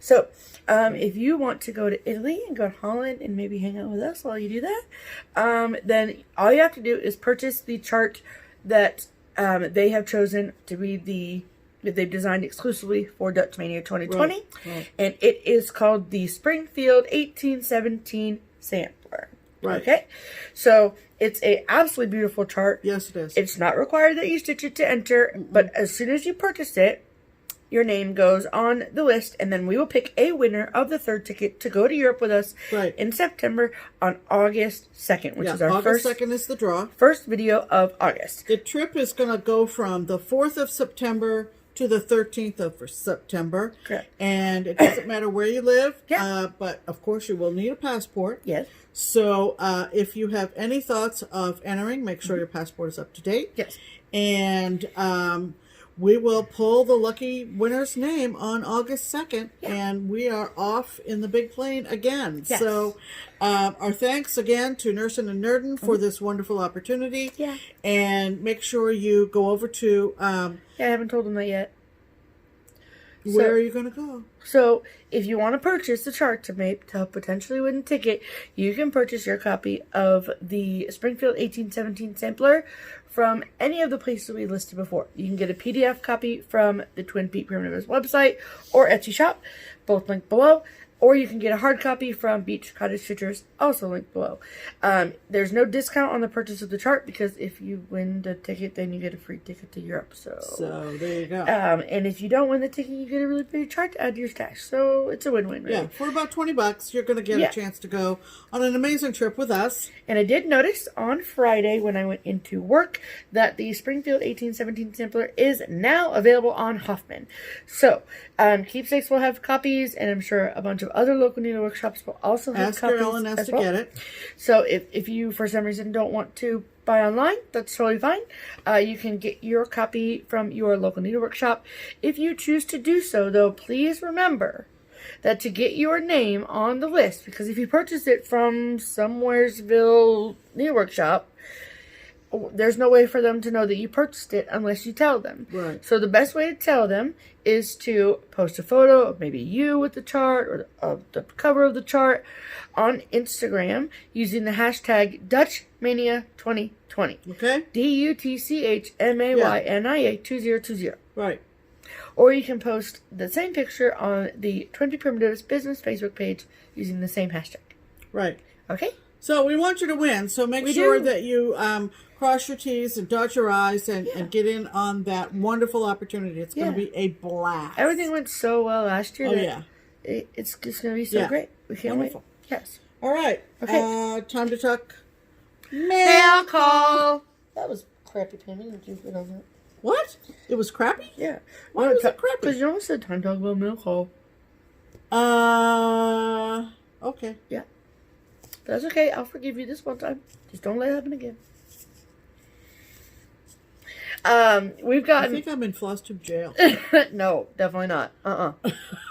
So, if you want to go to Italy and go to Holland and maybe hang out with us while you do that, then all you have to do is purchase the chart that they have chosen to be that they've designed exclusively for Dutch Mania 2020. Right. And it is called the Springfield 1817 Sampler. Right. Okay? So, it's a absolutely beautiful chart. Yes, it is. It's not required that you stitch it to enter, but as soon as you purchase it, your name goes on the list, and then we will pick a winner of the third ticket to go to Europe with us in September on August 2nd, which is our August 2nd is the draw. First video of August. The trip is going to go from the 4th of September to the 13th of September. Correct. And it doesn't matter where you live, yeah. But of course you will need a passport. Yes. So if you have any thoughts of entering, make sure your passport is up to date. Yes. And we will pull the lucky winner's name on August 2nd, and we are off in the big plane again. Yes. So our thanks again to Nursin and Nerden for this wonderful opportunity. Yeah. And make sure you go over to... I haven't told them that yet. Where are you going to go? So, if you want to purchase the chart to potentially win a ticket, you can purchase your copy of the Springfield 1817 Sampler from any of the places we listed before. You can get a PDF copy from the Twin Peak Primitives website or Etsy shop, both linked below. Or you can get a hard copy from Beach Cottage Stitchers, also linked below. There's no discount on the purchase of the chart because if you win the ticket, then you get a free ticket to Europe. So there you go. And if you don't win the ticket, you get a really pretty chart to add to your stash. So it's a win-win, really. Yeah, for about $20, you're going to get a chance to go on an amazing trip with us. And I did notice on Friday when I went into work that the Springfield 1817 sampler is now available on Hoffman. So Keepsakes will have copies, and I'm sure a bunch of other local needle workshops will also have Ask copies. your Ellen to get it. So if you, for some reason, don't want to buy online, that's totally fine. You can get your copy from your local needle workshop. If you choose to do so, though, please remember that to get your name on the list, because if you purchase it from somewheresville needle workshop, there's no way for them to know that you purchased it unless you tell them. Right. So the best way to tell them is to post a photo of maybe you with the chart or of the cover of the chart on Instagram using the hashtag DutchMania2020. Okay. DutchMania 2020. Right. Or you can post the same picture on the 20 Primitives business Facebook page using the same hashtag. Right. Okay? So we want you to win. So make sure that you cross your T's and dot your I's and get in on that wonderful opportunity. It's going to be a blast. Everything went so well last year. Oh, yeah. It's just going to be so great. We can't wait. Yes. All right. Okay. Time to talk mail call. That was crappy, Tammy. Did you get on that? What? It was crappy? Yeah. Why was it crappy? Because you almost said time to talk about mail call. Okay. Yeah. That's okay. I'll forgive you this one time. Just don't let it happen again. We've gotten... I think I'm in FlossTube jail. No, definitely not.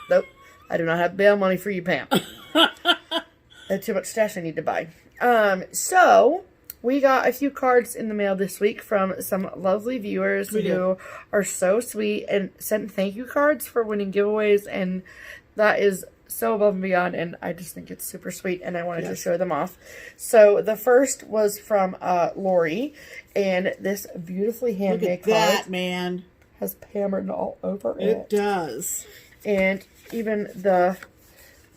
Nope. I do not have bail money for you, Pam. That's too much stash I need to buy. So... we got a few cards in the mail this week from some lovely viewers who are so sweet and sent thank you cards for winning giveaways, and that is so above and beyond, and I just think it's super sweet, and I wanted to show them off. So the first was from Lori, and this beautifully handmade card. Look at that, man. Has Pam written all over it. It does. And even the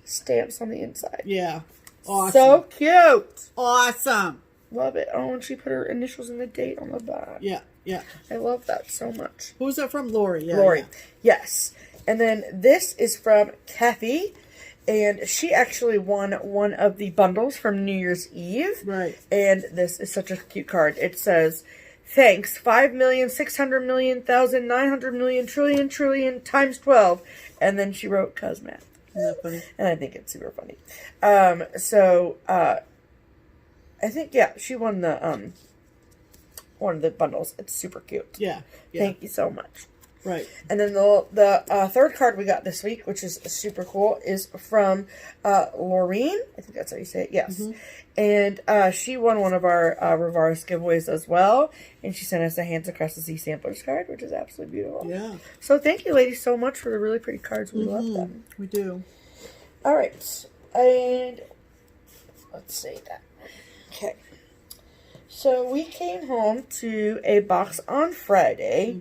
stamps on the inside. Yeah. Awesome. So cute. Awesome. Love it. Oh, and she put her initials and the date on the back. Yeah, yeah. I love that so much. Who's that from? Lori. Yeah, Lori. Yes. And then this is from Kathy, and she actually won one of the bundles from New Year's Eve. Right. And this is such a cute card. It says, thanks, 5,600,000,900,000,000 trillion times 12. And then she wrote Cosmat. Isn't that funny? And I think it's super funny. I think, she won the one of the bundles. It's super cute. Yeah. Thank you so much. Right. And then the third card we got this week, which is super cool, is from Laureen. I think that's how you say it. Yes. Mm-hmm. And she won one of our Rivaris giveaways as well. And she sent us a Hands Across the Sea samplers card, which is absolutely beautiful. Yeah. So thank you, ladies, so much for the really pretty cards. We love them. We do. All right. And let's see that. Okay. So we came home to a box on Friday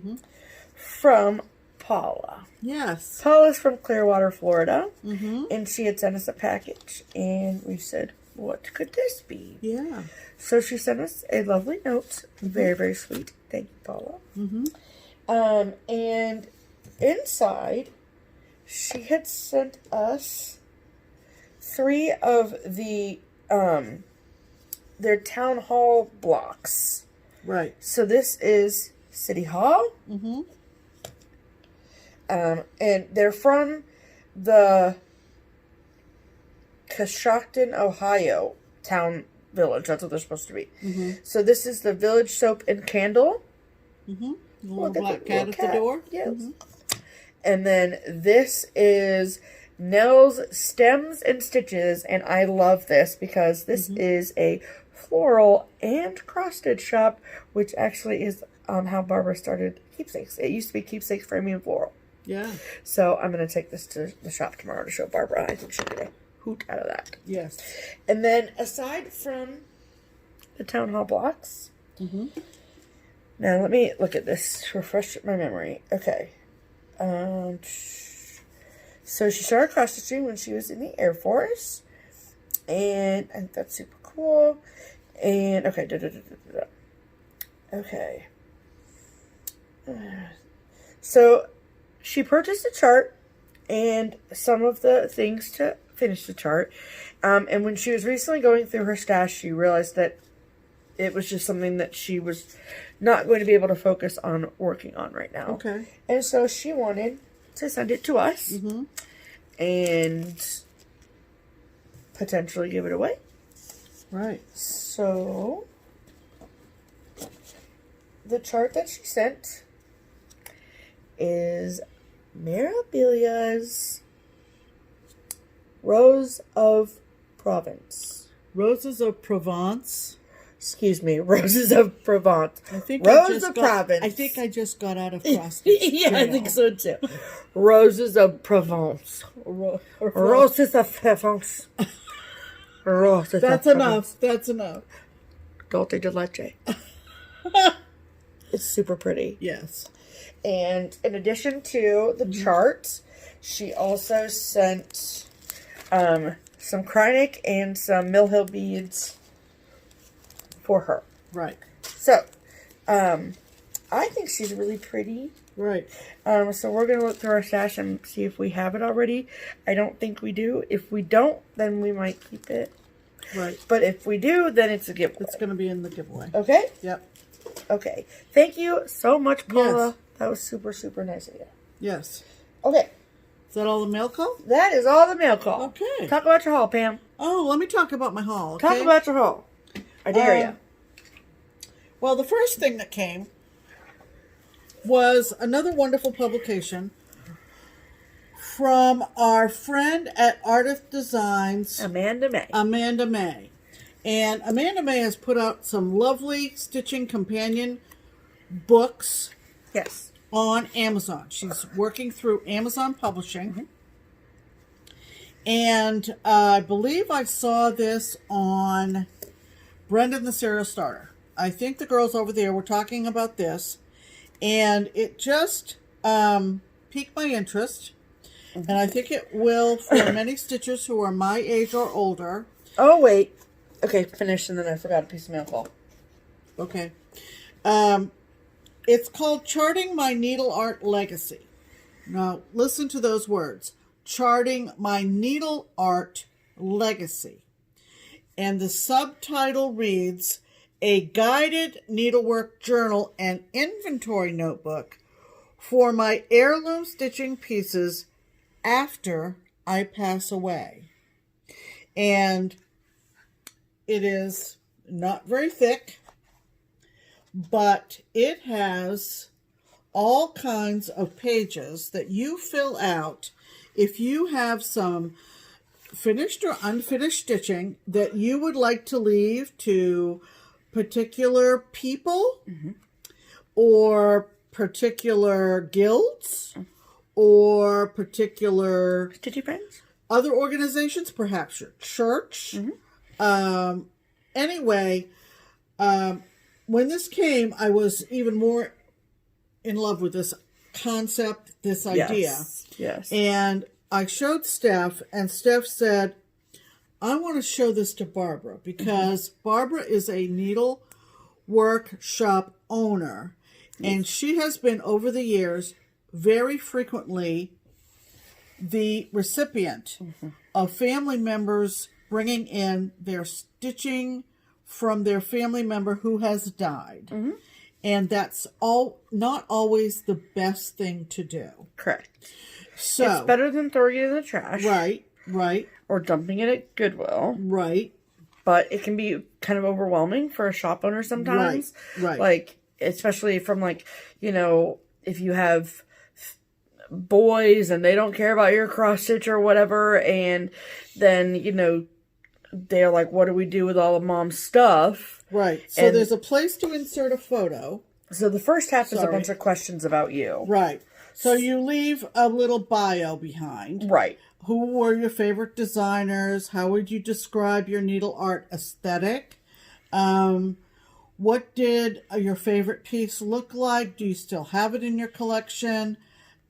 from Paula. Yes. Paula's from Clearwater, Florida. And she had sent us a package. And we said, what could this be? Yeah. So she sent us a lovely note. Very, very sweet. Thank you, Paula. And inside, she had sent us 3 of the their town hall blocks. Right. So this is City Hall. And they're from the Coshocton, Ohio town village. That's what they're supposed to be. So this is the village soap and candle. Little black cat at the door. Yes. And then this is Nell's Stems and Stitches, and I love this because this is a floral and cross-stitch shop, which actually is how Barbara started Keepsakes. It used to be Keepsakes Framing and Floral. Yeah. So I'm going to take this to the shop tomorrow to show Barbara. I think she'll get a hoot out of that. Yes. And then aside from the town hall blocks, now let me look at this to refresh my memory. Okay. So she started cross stitching when she was in the Air Force, and I think that's super cool. And okay, okay. So she purchased a chart and some of the things to finish the chart. And when she was recently going through her stash, she realized that it was just something that she was not going to be able to focus on working on right now. Okay. And so she wanted to send it to us and potentially give it away. Right. So the chart that she sent is Mirabilia's Rose of Provence. Roses of Provence. Excuse me, Roses of Provence. I think Provence. I think I just got out of cross stitch. Yeah, I think so too. Roses of Provence. Roses of Provence. Roses. That's enough. That's enough. Dulce de leche. It's super pretty. Yes. And in addition to the chart, she also sent some Kreinik and some Mill Hill beads for her. Right. So, I think she's really pretty. Right. So we're going to look through our stash and see if we have it already. I don't think we do. If we don't, then we might keep it. Right. But if we do, then it's a giveaway. It's going to be in the giveaway. Okay? Yep. Okay. Thank you so much, Paula. Yes. That was super, super nice of you. Yes. Okay. Is that all the mail call? That is all the mail call. Okay. Talk about your haul, Pam. Oh, let me talk about my haul. Okay? Talk about your haul. I dare you. Well, the first thing that came was another wonderful publication from our friend at Artist Designs, Amanda May. Amanda May. And Amanda May has put out some lovely stitching companion books. Yes. On Amazon. She's working through Amazon Publishing. And I believe I saw this on Brendan the Serial Starter. I think the girls over there were talking about this. And it just piqued my interest. And I think it will for many stitchers who are my age or older. Oh, wait. Okay, finish, and then I forgot a piece of mail call. Okay. It's called Charting My Needle Art Legacy. Now, listen to those words. Charting My Needle Art Legacy. And the subtitle reads, A Guided Needlework Journal and Inventory Notebook for My Heirloom Stitching Pieces After I Pass Away. And it is not very thick, but it has all kinds of pages that you fill out if you have some finished or unfinished stitching that you would like to leave to particular people or particular guilds or particular Stitchy friends, other organizations, perhaps your church. Anyway, when this came, I was even more in love with this concept, this idea. Yes. And I showed Steph, and Steph said, I want to show this to Barbara because Barbara is a needlework shop owner, and she has been, over the years, very frequently the recipient of family members bringing in their stitching from their family member who has died. And that's not always the best thing to do. Correct. So it's better than throwing it in the trash. Right. Or dumping it at Goodwill. Right. But it can be kind of overwhelming for a shop owner sometimes. Right. Like, especially from, like, you know, if you have boys and they don't care about your cross stitch or whatever, and then, you know, they're like, what do we do with all of mom's stuff? Right. So there's a place to insert a photo. So the first half is a bunch of questions about you. Right. So you leave a little bio behind. Right. Who were your favorite designers? How would you describe your needle art aesthetic? What did your favorite piece look like? Do you still have it in your collection?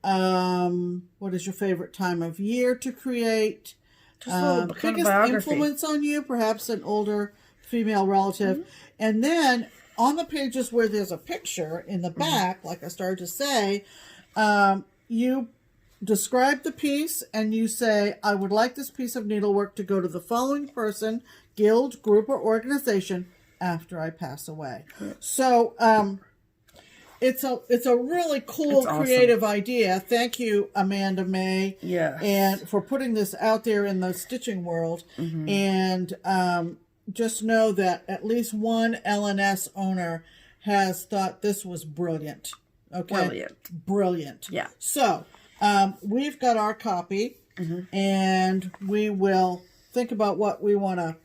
What is your favorite time of year to create? Just a little kind biggest of biography. influence on you, perhaps an older female relative. And then on the pages where there's a picture in the back, like I started to say, you describe the piece and you say, I would like this piece of needlework to go to the following person, guild, group, or organization after I pass away. So it's a really cool, creative idea. Thank you, Amanda May, and for putting this out there in the stitching world. And just know that at least one LNS owner has thought this was brilliant. Okay, brilliant. Yeah. So we've got our copy, and we will think about what we want to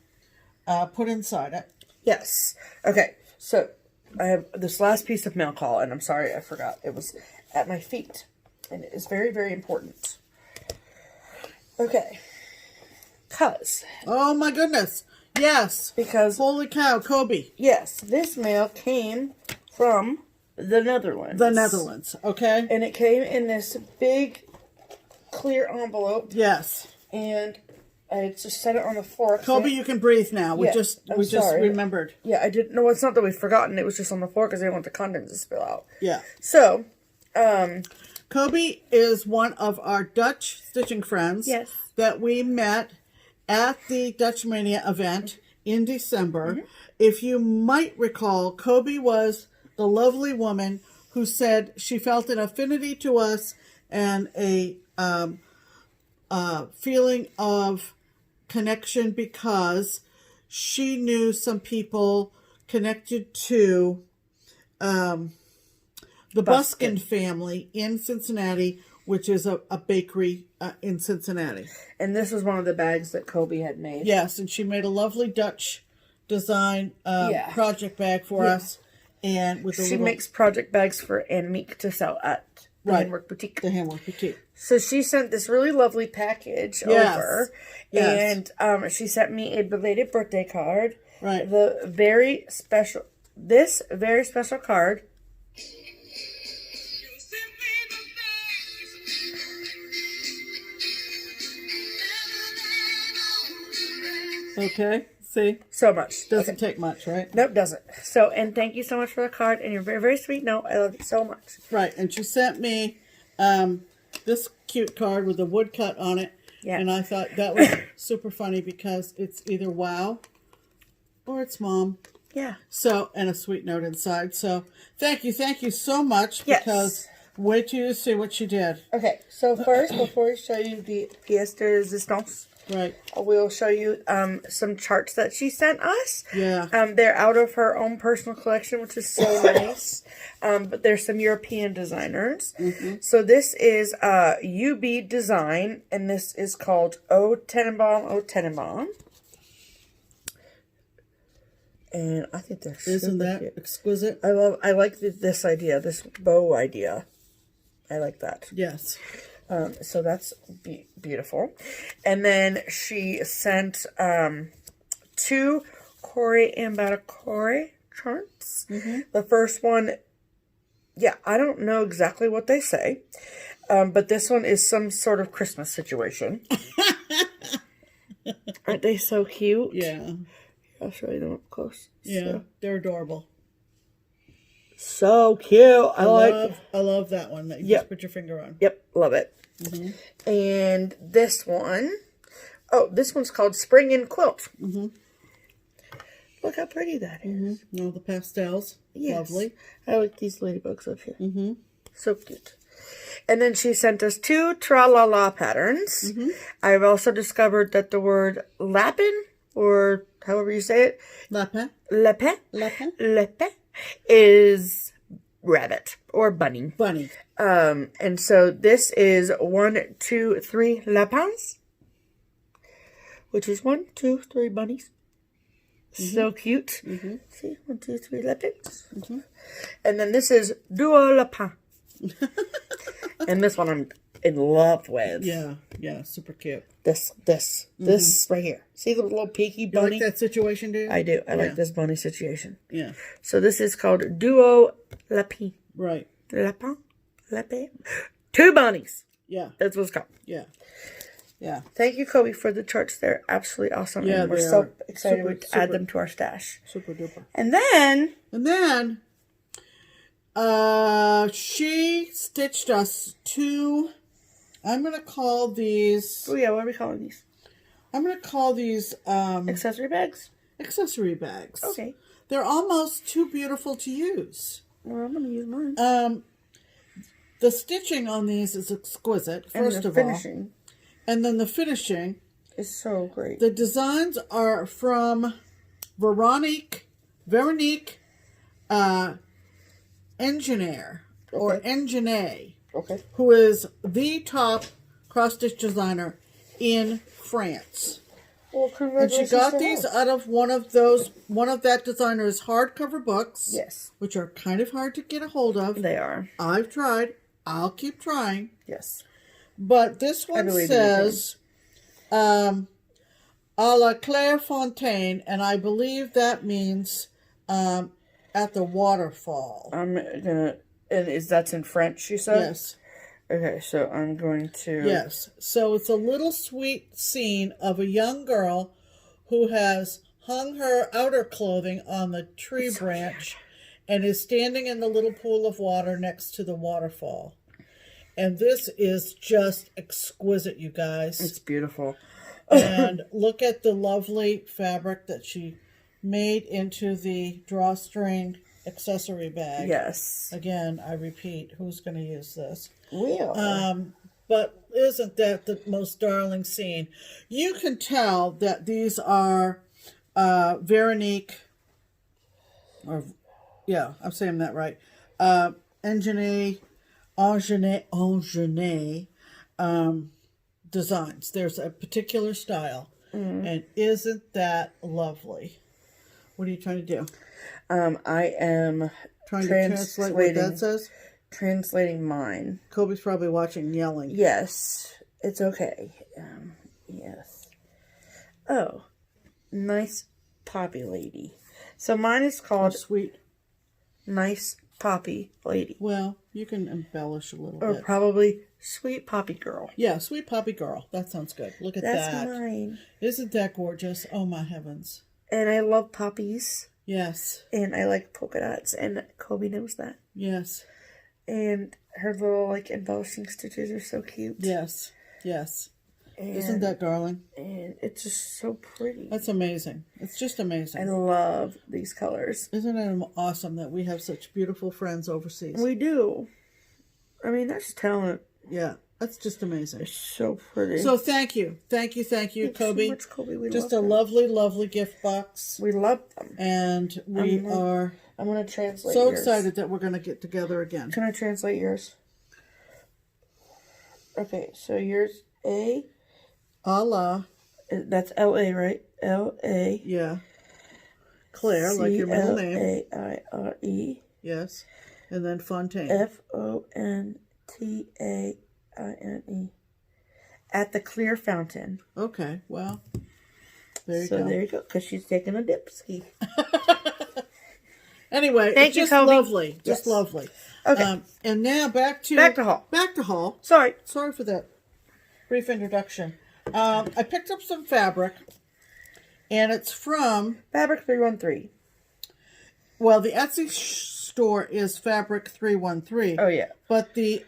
put inside it. Yes. Okay. So I have this last piece of mail call, and I'm sorry I forgot. It was at my feet, and it is very, very important. Okay. Oh my goodness. Yes. Because. Holy cow, Kobe. Yes. This mail came from the Netherlands. The Netherlands. Okay. And it came in this big clear envelope. Yes. And I just set it on the floor. Kobe, you can breathe now. We just remembered. Yeah, I didn't know. It's not that we've forgotten. It was just on the floor because I didn't want the contents to spill out. Yeah. So, Kobe is one of our Dutch stitching friends. Yes. That we met at the Dutch Mania event in December. If you might recall, Kobe was the lovely woman who said she felt an affinity to us and a feeling of connection because she knew some people connected to the Buskin family in Cincinnati, which is a bakery in Cincinnati. And this was one of the bags that Kobe had made. Yes, and she made a lovely Dutch design project bag for us. And with she makes project bags for Annemiek to sell at the Handwork Boutique. The Handwork Boutique. So she sent this really lovely package over. Yes. And she sent me a belated birthday card. Right. This very special card. Okay. See? So much. Doesn't take much, right? Nope, doesn't. So, and thank you so much for the card. And you're very, very sweet. No, I love you so much. Right. And she sent me this cute card with a woodcut on it. Yeah. And I thought that was super funny because it's either wow or it's mom. Yeah. So, and a sweet note inside. So, thank you so much. Yes. Because wait till you see what she did. Okay. So, first, before we show you the pièce de résistance. Right. We'll show you some charts that she sent us. Yeah. They're out of her own personal collection, which is so nice. But there's some European designers. So this is UB Design, and this is called O Tenenbaum. And I think they're Isn't that cute. Exquisite? I like this idea, this bow idea. I like that. Yes. So that's beautiful. And then she sent 2 Corey and Batacore charts. The first one, I don't know exactly what they say. But this one is some sort of Christmas situation. Aren't they so cute? Yeah. I'll show you them up close. Yeah, so. They're adorable. So cute. I love that one that you just put your finger on. Yep, love it. And this one, this one's called Spring in Quilt. Look how pretty that is. All the pastels. Yes. Lovely. I like these ladybugs up here. So cute. And then she sent us 2 tra-la-la patterns. I've also discovered that the word lapin, or however you say it, lapin, is rabbit or bunny. And so this is 1, 2, 3 lapins, which is 1, 2, 3 bunnies. So cute. See, 1, 2, 3 lapins. And then this is duo lapin. And this one I'm in love with. Yeah, super cute. This right here. See the little peaky bunny? You like that situation, do you? I do. I like this bunny situation. Yeah. So this is called Duo Lapin. Right. Lapin. 2 bunnies. Yeah. That's what it's called. Yeah. Yeah. Thank you, Kobe, for the charts. They're absolutely awesome. Yeah, and we're so excited to add them to our stash. Super duper. And then she stitched us 2, I'm going to call these... Oh, yeah, what are we calling these? I'm going to call these... accessory bags? Accessory bags. Okay. They're almost too beautiful to use. Well, I'm going to use mine. The stitching on these is exquisite, first of all. And then the finishing is so great. The designs are from Veronique Engineer, or Engineer, who is the top cross-stitch designer in France. Well, and she got these out of one of that designer's hardcover books. Yes. Which are kind of hard to get a hold of. They are. I've tried. I'll keep trying. Yes. But this one says, a la Clairefontaine, and I believe that means at the waterfall. And that's in French, you said? Yes. Okay, so I'm going to... Yes. So it's a little sweet scene of a young girl who has hung her outer clothing on the tree branch and is standing in the little pool of water next to the waterfall. And this is just exquisite, you guys. It's beautiful. And look at the lovely fabric that she made into the drawstring accessory bag. Yes. Again, I repeat, who's going to use this? We are. But isn't that the most darling scene? You can tell that these are Veronique, or yeah, I'm saying that right. Engineer designs. There's a particular style, and isn't that lovely? What are you trying to do? I am trying to translate what that says. Translating mine. Kobe's probably watching, yelling. Yes, it's okay. Yes. Oh, nice poppy lady. So mine is called Sweet Nice Poppy Lady. Well, you can embellish a little or bit. Or probably Sweet Poppy Girl. Yeah, Sweet Poppy Girl. That sounds good. Look at that. That's mine. Isn't that gorgeous? Oh, my heavens. And I love poppies. Yes. And I like polka dots. And Kobe knows that. Yes. And her little, like, embellishing stitches are so cute. Yes. Yes. And isn't that darling? And it's just so pretty. That's amazing. It's just amazing. I love these colors. Isn't it awesome that we have such beautiful friends overseas? We do. I mean, that's talent. Yeah. That's just amazing. It's so pretty. So thank you. Thank you, Kobe. So much, Kobe. We just love a lovely, lovely gift box. We love them. And I'm going to translate so yours. excited that we're going to get together again. Can I translate yours? Okay, so yours A. Allah. That's L-A, right? L-A. Yeah. Claire, like your middle name. C-L-A-I-R-E. Yes. And then Fontaine. F-O-N-T-A-I-N-E. At the Clear Fountain. Okay, well, there you go. So there you go, because she's taking a dip ski. Anyway, Thank it's you, just Kobe. lovely. Just lovely. Okay. And now back to haul. Back to haul. Sorry for that brief introduction. I picked up some fabric, and it's from Fabric 313. Well, the Etsy store is Fabric 313. Oh yeah. But the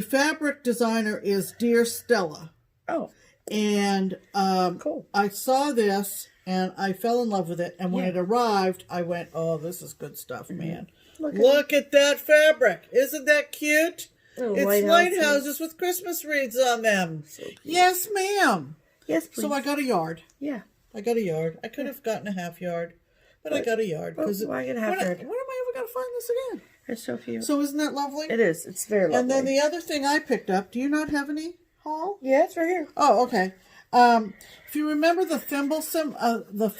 fabric designer is Dear Stella. Oh. And cool. I saw this and I fell in love with it. And when it arrived, I went, "Oh, this is good stuff, man! Look at that fabric! Isn't that cute? It's lighthouses with Christmas wreaths on them. So yes, ma'am. Yes, please. So I got a yard. Yeah, I got a yard. I could have gotten a half yard, but I got a yard because why get a half yard? When am I ever going to find this again? It's so cute. So isn't that lovely? It is. It's very lovely. And then the other thing I picked up. Do you not have any haul? Yeah, it's right here. Oh, okay. If you remember the thimble the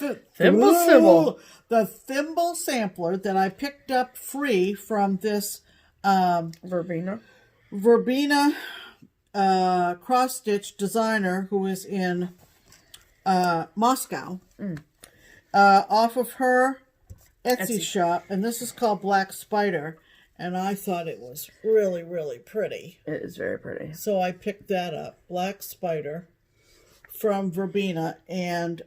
thimble sampler that I picked up free from this Verbena cross stitch designer who is in Moscow, off of her Etsy shop, and this is called Black Spider, And I thought it was really, really pretty. It is very pretty. So I picked that up. Black Spider from Verbena. And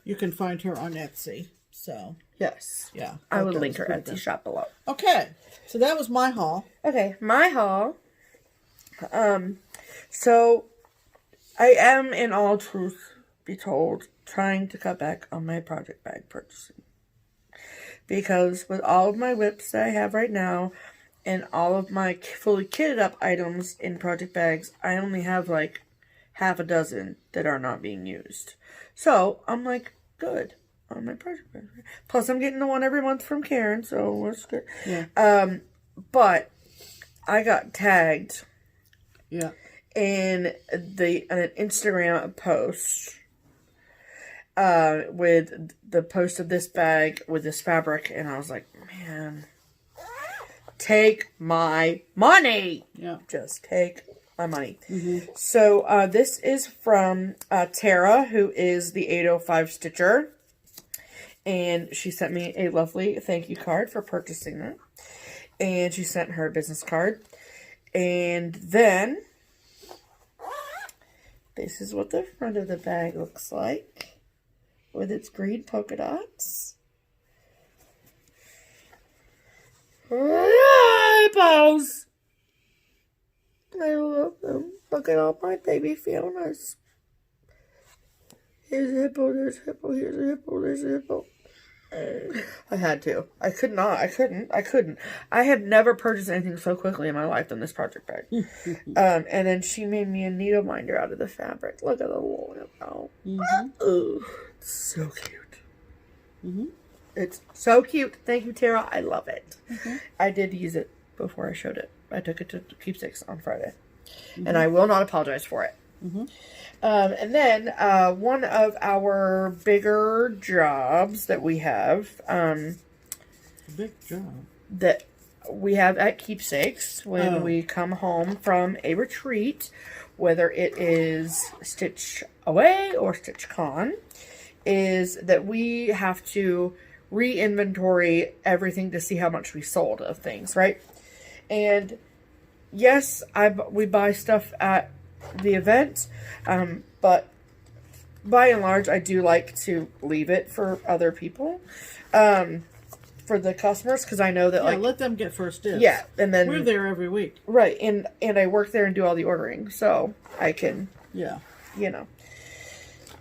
you can find her on Etsy. So, yes. Yeah. I would link her Etsy shop below. Okay. So that was my haul. Okay. My haul. So I am, in all truth be told, trying to cut back on my project bag purchasing. Because with all of my whips that I have right now and all of my fully kitted up items in project bags, I only have like half a dozen that are not being used. So I'm like, good on my project bag. Plus I'm getting the one every month from Karen, so that's good. Yeah. But I got tagged in an Instagram post with the post of this bag with this fabric, and I was like, man, take my money. Yeah. Just take my money. Mm-hmm. So this is from Tara, who is the 805 Stitcher, and she sent me a lovely thank you card for purchasing that, and she sent her a business card, and then this is what the front of the bag looks like. With its green polka dots. Hippos! I love them. Look at all my baby Fionas. Here's a hippo, there's a hippo, here's a hippo, there's a hippo. I had to. I could not. I couldn't. I have never purchased anything so quickly in my life than this project bag. And then she made me a needle minder out of the fabric. Look at the little hippo. Oh, it's so cute. It's so cute. Thank you, Tara. I love it. I did use it before I showed it. I took it to Keepsakes on Friday. And I will not apologize for it. And then one of our bigger jobs that we have, big job that we have at Keepsakes when we come home from a retreat, whether it is Stitch Away or Stitch Con, is that we have to re-inventory everything to see how much we sold of things, right? And yes, we buy stuff at the event, but by and large I do like to leave it for other people, for the customers, because I know that let them get first dibs. And then we're there every week, right? And I work there and do all the ordering, so I can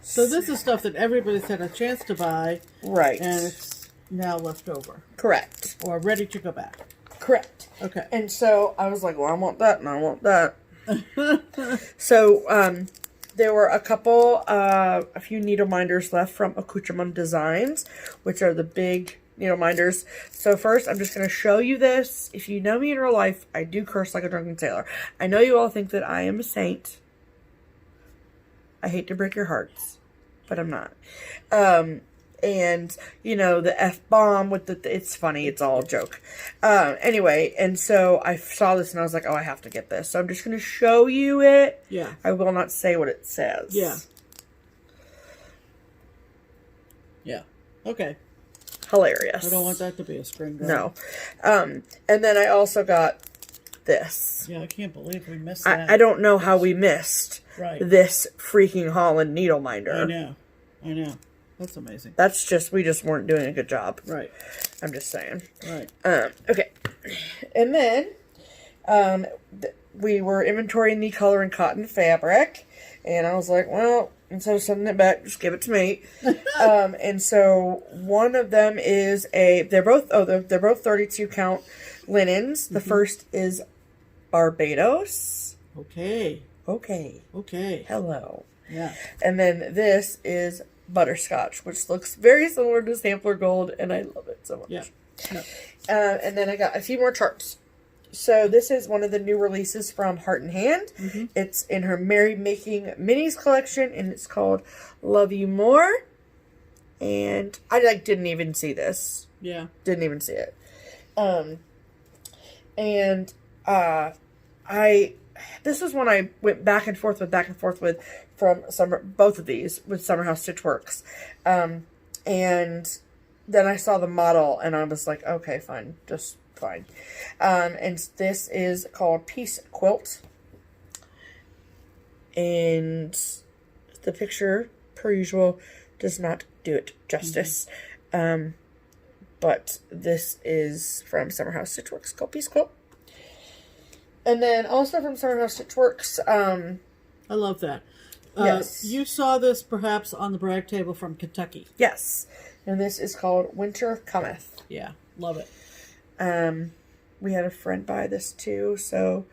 so this is stuff that everybody's had a chance to buy, right? And it's now left over, correct, or ready to go back, correct. Okay. And so I was like, well, I want that and I want that. So there were a few needle minders left from Accoutrement Designs, which are the big needle minders. So first, I'm just going to show you this. If you know me in real life, I do curse like a drunken sailor. I know you all think that I am a saint. I hate to break your hearts, but I'm not. And, the F-bomb with it's funny. It's all a joke. Anyway, and so I saw this and I was like, oh, I have to get this. So I'm just going to show you it. Yeah. I will not say what it says. Yeah. Yeah. Okay. Hilarious. I don't want that to be a screen grab. No. And then I also got this. Yeah, I can't believe we missed that. I don't know how we missed this freaking Holland needle minder. I know. That's amazing. That's just, we just weren't doing a good job. Right. I'm just saying. Right. Okay. And then, we were inventorying the color and cotton fabric. And I was like, well, instead of sending it back, just give it to me. And so one of them is they're both 32 count linens. The first is Barbados. Okay. Hello. Yeah. And then this is Butterscotch, which looks very similar to Sampler Gold, and I love it so much. Yeah. And then I got a few more charts. So this is one of the new releases from Heart and Hand. It's in her Merry Making Minis collection, and it's called Love You More. And I didn't even see this. Yeah. Didn't even see it. This was when I went back and forth with from both of these with Summer House Stitch Works. And then I saw the model and I was like, okay, fine, just fine. And this is called Peace Quilt. And the picture, per usual, does not do it justice. But this is from Summer House Stitch Works, called Peace Quilt. And then also from Summer House Stitch Works, I love that. Yes. You saw this perhaps on the brag table from Kentucky. Yes. And this is called Winter Cometh. Yeah, love it. We had a friend buy this too, so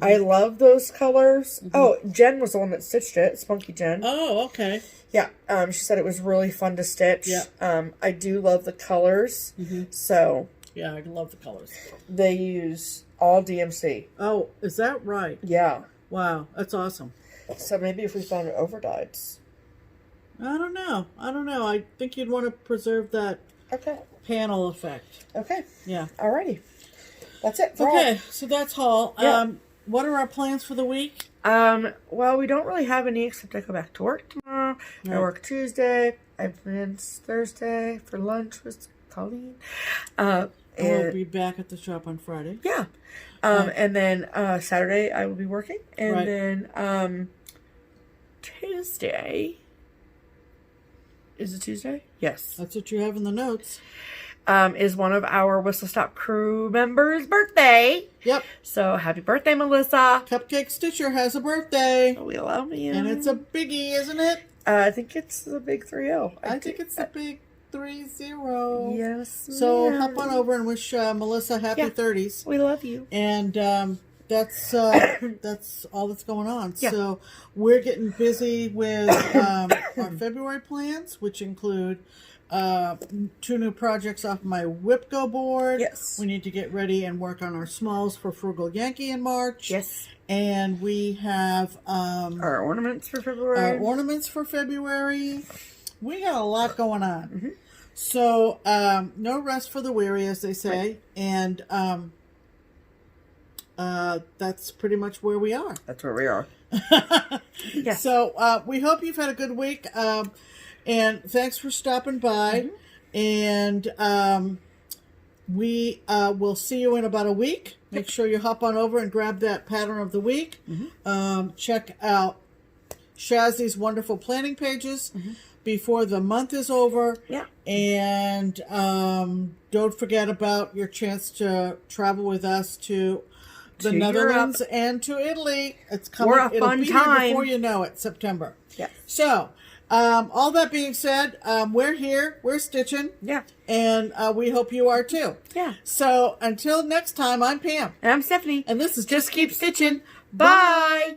I love those colors. Oh, Jen was the one that stitched it, Spunky Jen. Oh, okay. Yeah, she said it was really fun to stitch. Yeah. I do love the colors, so. Yeah, I love the colors. They use all DMC. Oh, is that right? Yeah. Wow, that's awesome. So maybe if we found overdyes. I don't know. I think you'd want to preserve that panel effect. Okay. Yeah. Alrighty. That's it. Okay, so that's haul. Yeah. What are our plans for the week? Well, we don't really have any except I go back to work tomorrow. Right. I work Tuesday. I have plans Thursday for lunch with Colleen. We'll be back at the shop on Friday. Yeah. And then Saturday I will be working. And then Tuesday. Is it Tuesday? Yes. That's what you have in the notes. Is one of our Whistle Stop crew members' birthday. Yep. So happy birthday, Melissa. Cupcake Stitcher has a birthday. We love you. And it's a biggie, isn't it? I think it's the big 3-0. I think it's the big 30. Yes. So hop on over and wish Melissa happy 30s. We love you. And that's all that's going on. Yeah. So we're getting busy with our February plans, which include 2 new projects off my Whip Go board. Yes. We need to get ready and work on our smalls for Frugal Yankee in March. Yes. And we have our ornaments for February. We got a lot going on. So no rest for the weary, as they say. Right. And that's pretty much where we are. That's where we are. Yes. So we hope you've had a good week. And thanks for stopping by. And we will see you in about a week. Make sure you hop on over and grab that pattern of the week. Check out Shazzy's wonderful planning pages before the month is over. Yeah. And don't forget about your chance to travel with us to the Netherlands and to Italy. It's coming. We're a fun time before you know it, September. Yeah. So, all that being said, we're here. We're stitching. Yeah. And we hope you are too. Yeah. So, until next time, I'm Pam. And I'm Stephanie. And this is Just Keep Stitching. Bye.